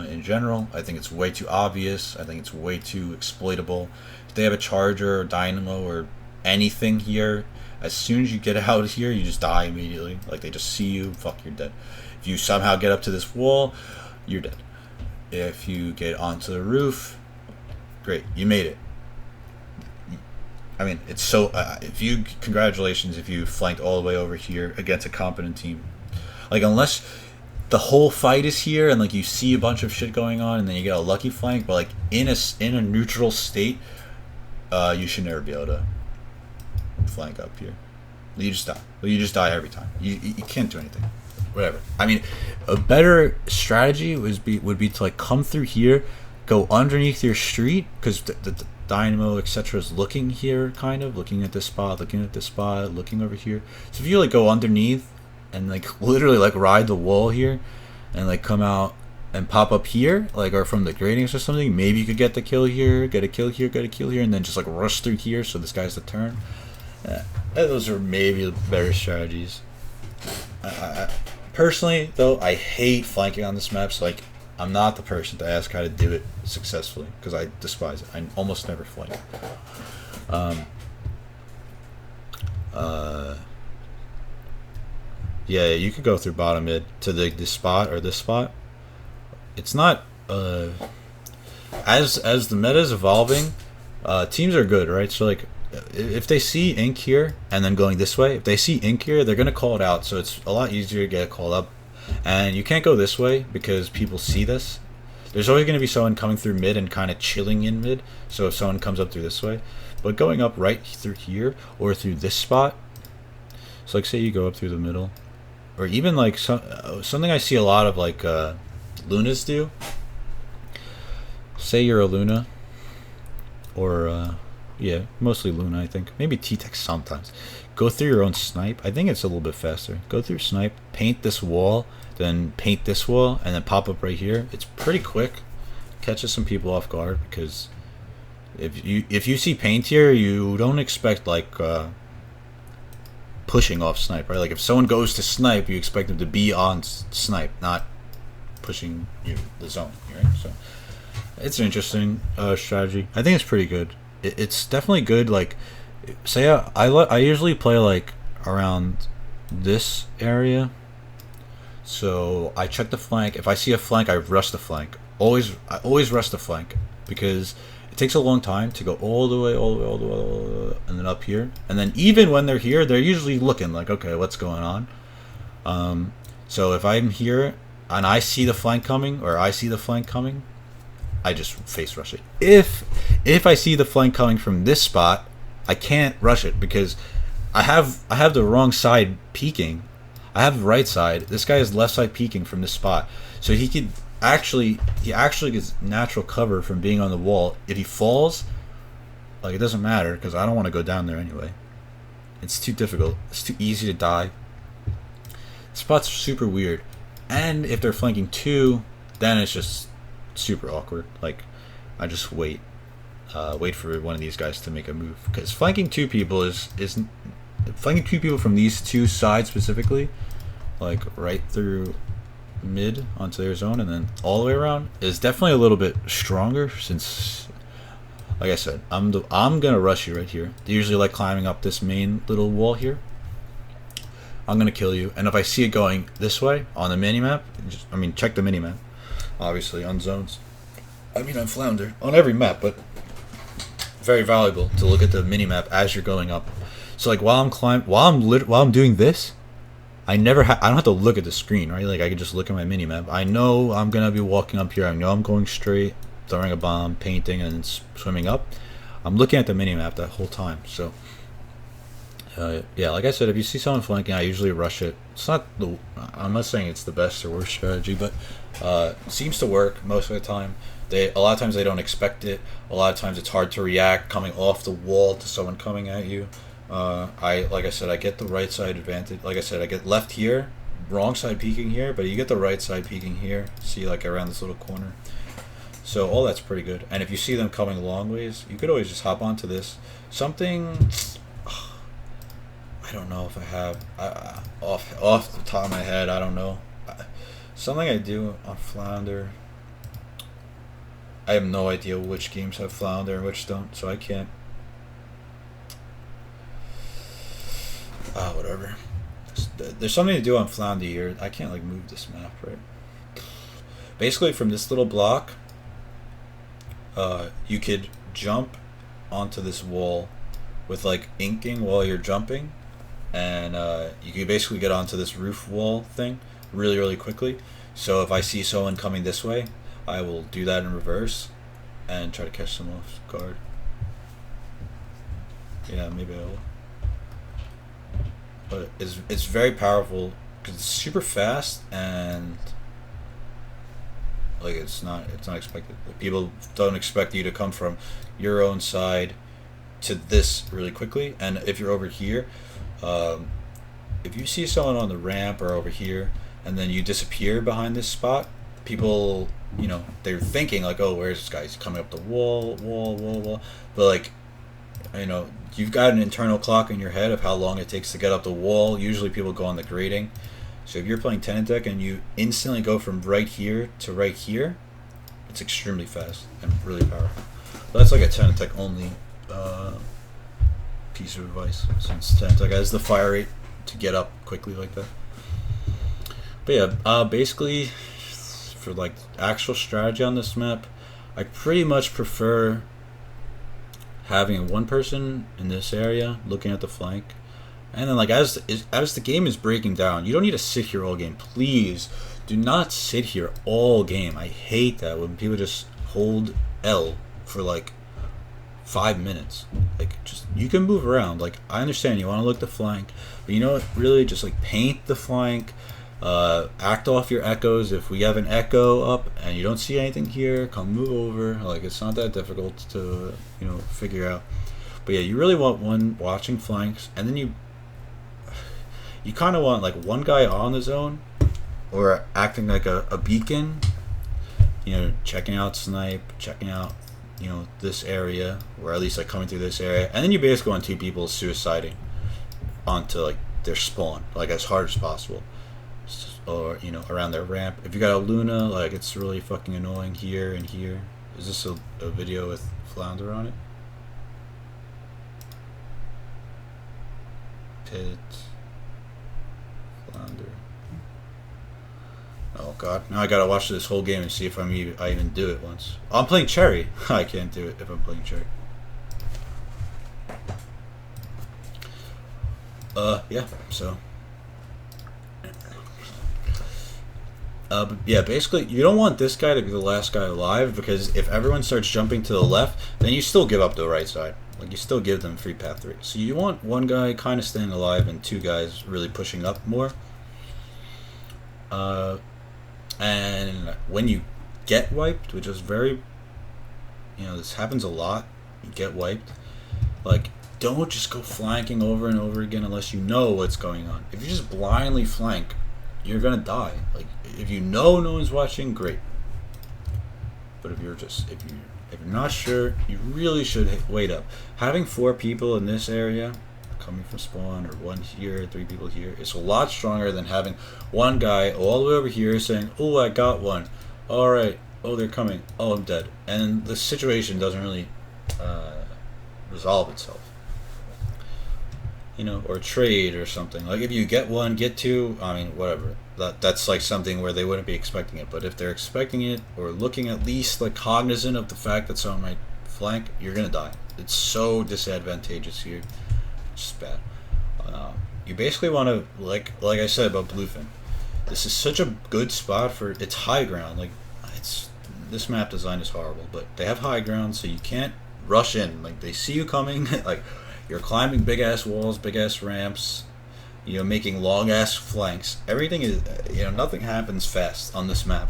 In general, I think it's way too obvious. I think it's way too exploitable. If they have a charger or dynamo or anything here, as soon as you get out of here, you just die immediately. Like they just see you, fuck, you're dead. If you somehow get up to this wall, you're dead. If you get onto the roof, great, you made it. I mean, it's so. Congratulations if you flanked all the way over here against a competent team. Like unless the whole fight is here and like you see a bunch of shit going on and then you get a lucky flank, but like in a neutral state, you should never be able to flank up here. You just die. You just die every time. You can't do anything. Whatever. I mean, a better strategy would be to like come through here, go underneath your street because the dynamo etc is looking here, kind of looking at this spot, looking over here. So if you like go underneath and like literally like ride the wall here and like come out and pop up here, like or from the gratings or something, maybe you could get the kill here, get a kill here, and then just like rush through here so this guy's the turn. Those are maybe better strategies. Personally though, I hate flanking on this map, so like I'm not the person to ask how to do it successfully because I despise it. I almost never flank. Yeah, you could go through bottom mid to this spot or this spot. It's not as the meta is evolving, teams are good, right? So like if they see ink here and then going this way, if they see ink here, they're gonna call it out. So it's a lot easier to get called up, and you can't go this way because people see this. There's always gonna be someone coming through mid and kind of chilling in mid. So if someone comes up through this way, but going up right through here or through this spot. So like say you go up through the middle. Or even like something I see a lot of like Lunas do. Say you're a Luna, or yeah, mostly Luna I think. Maybe T-Tech sometimes. Go through your own snipe. I think it's a little bit faster. Go through snipe, paint this wall, then paint this wall, and then pop up right here. It's pretty quick. Catches some people off guard because if you see paint here, you don't expect like pushing off snipe, right? Like if someone goes to snipe, you expect them to be on snipe, not pushing the zone, right? So it's an interesting strategy. I think it's pretty good. It's definitely good. Like say I usually play like around this area, so I check the flank. If I see a flank, I rush the flank. I always rush the flank because it takes a long time to go all the way, and then up here. And then even when they're here, they're usually looking like, okay, what's going on? So if I'm here and I see the flank coming, I just face rush it. If I see the flank coming from this spot, I can't rush it because I have the wrong side peeking. I have the right side. This guy is left side peeking from this spot, so he actually gets natural cover from being on the wall. If he falls, like it doesn't matter because I don't want to go down there anyway. It's too difficult. It's too easy to die. The spot's super weird, and if they're flanking two, then it's just super awkward. Like I just wait for one of these guys to make a move because flanking two people is flanking two people from these two sides specifically, like right through mid onto their zone and then all the way around, is definitely a little bit stronger since, like I said, I'm gonna rush you right here. They usually like climbing up this main little wall here. I'm gonna kill you, and if I see it going this way on the minimap, check the minimap. obviously on zones. I mean on Flounder, on every map, but very valuable to look at the mini map as you're going up. So like while I'm doing this, I don't have to look at the screen, right? Like I can just look at my mini map. I know I'm gonna be walking up here. I know I'm going straight, throwing a bomb, painting, and then swimming up. I'm looking at the mini map that whole time. So yeah, like I said, if you see someone flanking, I usually rush it. I'm not saying it's the best or worst strategy, but it seems to work most of the time. A lot of times they don't expect it. A lot of times it's hard to react coming off the wall to someone coming at you. Like I said, I get the right side advantage. Like I said, I get left here, wrong side peeking here, but you get the right side peeking here. See, like around this little corner. So all that's pretty good. And if you see them coming long ways, you could always just hop onto this. Something, I don't know if I have off the top of my head. I don't know. Something I do on Flounder. I have no idea which games have Flounder and which don't, so I can't. Whatever. There's something to do on Flounder here. I can't like move this map, right? Basically, from this little block, you could jump onto this wall with like inking while you're jumping, and you could basically get onto this roof wall thing really, really quickly. So if I see someone coming this way, I will do that in reverse and try to catch them off guard. Yeah, maybe I will. But it's very powerful because it's super fast and like it's not expected. Like, people don't expect you to come from your own side to this really quickly. And if you're over here, if you see someone on the ramp or over here, and then you disappear behind this spot, people, you know, they're thinking like, oh, where's this guy? He's coming up the wall. But like, you know, you've got an internal clock in your head of how long it takes to get up the wall. Usually people go on the grading. So if you're playing Tenantech and you instantly go from right here to right here, it's extremely fast and really powerful. But that's like a Tenantech only piece of advice, since Tenantech has the fire rate to get up quickly like that. But yeah, basically for like actual strategy on this map, I pretty much prefer having one person in this area looking at the flank, and then like as the game is breaking down, you don't need to sit here all game. Please do not sit here all game. I hate that when people just hold L for like 5 minutes. Like, just, you can move around. Like, I understand you want to look the flank, but you know what, really just like paint the flank. Act off your echoes. If we have an echo up and you don't see anything here, come move over. Like, it's not that difficult to, you know, figure out. But yeah, you really want one watching flanks, and then you kind of want like one guy on the zone or acting like a beacon, you know, checking out snipe, checking out, you know, this area, or at least like coming through this area, and then you basically want two people suiciding onto like their spawn, like as hard as possible, or you know, around their ramp. If you got a Luna, like, it's really fucking annoying here and here. Is this a video with Flounder on it? Pit Flounder. Oh god, now I gotta watch this whole game and see if I even do it once. Oh, I'm playing Cherry. I can't do it if I'm playing Cherry. Yeah, so but yeah, basically you don't want this guy to be the last guy alive, because if everyone starts jumping to the left, then you still give up the right side. Like, you still give them free path 3. So you want one guy kind of staying alive and two guys really pushing up more. And when you get wiped, which is very, you know, this happens a lot, you get wiped, like, don't just go flanking over and over again unless you know what's going on. If you just blindly flank, you're gonna die. Like, if you know no one's watching, great. But if you're not sure, you really should wait up. Having 4 people in this area coming from spawn, or 1 here, 3 people here, is a lot stronger than having one guy all the way over here saying, oh, I got one, alright, oh, they're coming, oh, I'm dead. And the situation doesn't really resolve itself. You know, or trade or something. Like, if you get 1, get 2, I mean, whatever. that's like something where they wouldn't be expecting it. But if they're expecting it or looking at least like cognizant of the fact that someone might flank, you're gonna die. It's so disadvantageous here. It's just bad. You basically want to like I said about bluefin. This is such a good spot for it's high ground. Like it's this map design is horrible, but they have high ground, so you can't rush in. Like they see you coming, like you're climbing big ass walls, big ass ramps. You know, making long ass flanks. Everything is, nothing happens fast on this map.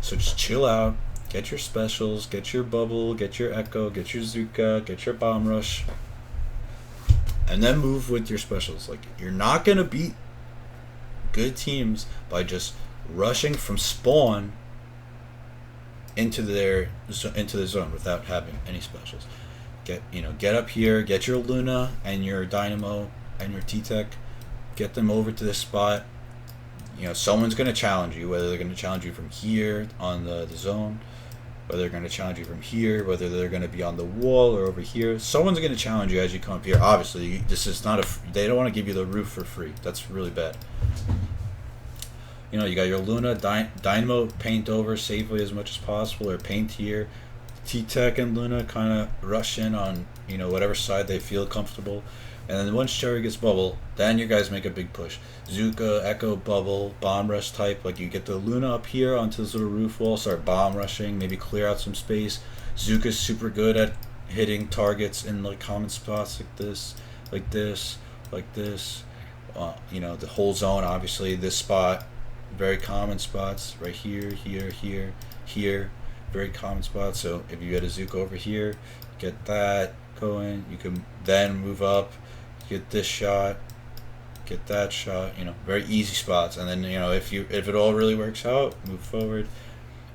So just chill out, get your specials, get your bubble, get your echo, get your Zuka, get your bomb rush, and then move with your specials. Like you're not gonna beat good teams by just rushing from spawn into the zone without having any specials. Get up here, get your Luna and your Dynamo and your T-Tech. Get them over to this spot. Someone's going to challenge you, whether they're going to challenge you from here on the zone, whether they're going to challenge you from here, whether they're going to be on the wall or over here. Someone's going to challenge you as you come up here. Obviously, this is not they don't want to give you the roof for free. That's really bad. You got your Luna, Dynamo, paint over safely as much as possible, or paint here. T-Tech and Luna kind of rush in on, whatever side they feel comfortable. And then once Cherry gets bubble, then you guys make a big push. Zuka, Echo, bubble, bomb rush type. Like you get the Luna up here onto this little roof wall, start bomb rushing, maybe clear out some space. Zuka's super good at hitting targets in like common spots like this, like this, like this. The whole zone, obviously. This spot, very common spots. Right here, here, here, here. Very common spots. So if you get a Zuka over here, get that going. You can then move up. Get this shot, get that shot, very easy spots. And then, if it all really works out, move forward.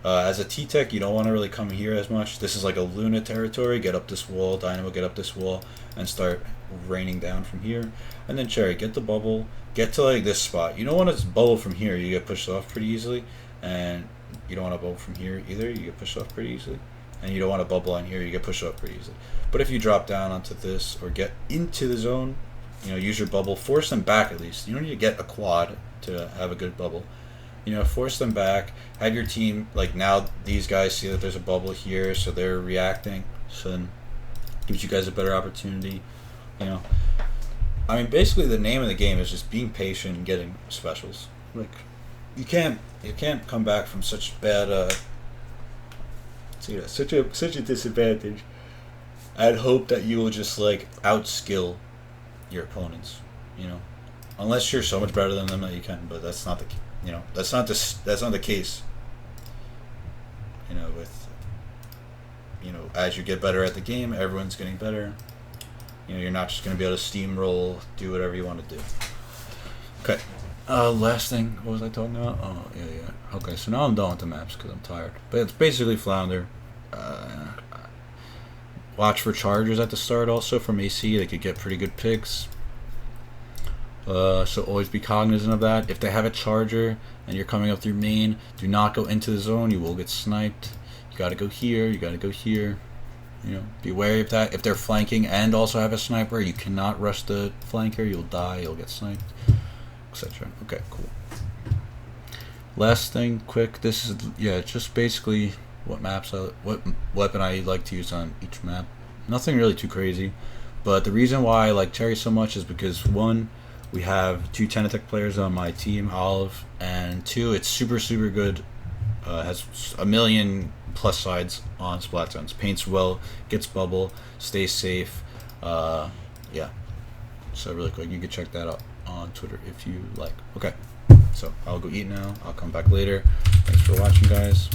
As a T-Tech, you don't want to really come here as much. This is like a Luna territory. Get up this wall, Dynamo, get up this wall, and start raining down from here. And then Cherry, get the bubble, get to like this spot. You don't want to bubble from here, you get pushed off pretty easily. And you don't want to bubble from here either, you get pushed off pretty easily. And you don't want to bubble on here, you get pushed off pretty easily. But if you drop down onto this or get into the zone, use your bubble, force them back at least. You don't need to get a quad to have a good bubble. Force them back, have your team, like now these guys see that there's a bubble here, so they're reacting, so then gives you guys a better opportunity. Basically the name of the game is just being patient and getting specials. Like, you can't come back from such bad, such a disadvantage and hope that you will just like outskill your opponents, unless you're so much better than them that you can. But that's not that's not the case. With as you get better at the game, everyone's getting better. You're not just going to be able to steamroll, do whatever you want to do. Okay. Last thing, what was I talking about? Oh, yeah. Okay, so now I'm done with the maps because I'm tired. But it's basically Flounder. Watch for chargers at the start also from AC. They could get pretty good picks. So always be cognizant of that. If they have a charger and you're coming up through main, do not go into the zone. You will get sniped. You got to go here. You got to go here. Be wary of that. If they're flanking and also have a sniper, you cannot rush the flanker. You'll die. You'll get sniped, etc. Okay, cool. Last thing, quick. This is just basically what weapon I like to use on each map. Nothing really too crazy, but the reason why I like Cherry so much is because one, we have 2 Tenatech players on my team, Olive, and 2, it's super good. Has 1,000,000+ sides on Splat Zones. Paints well, gets bubble, stays safe. Yeah. So really quick, you can check that out on Twitter if you like. Okay. So I'll go eat now. I'll come back later. Thanks for watching, guys.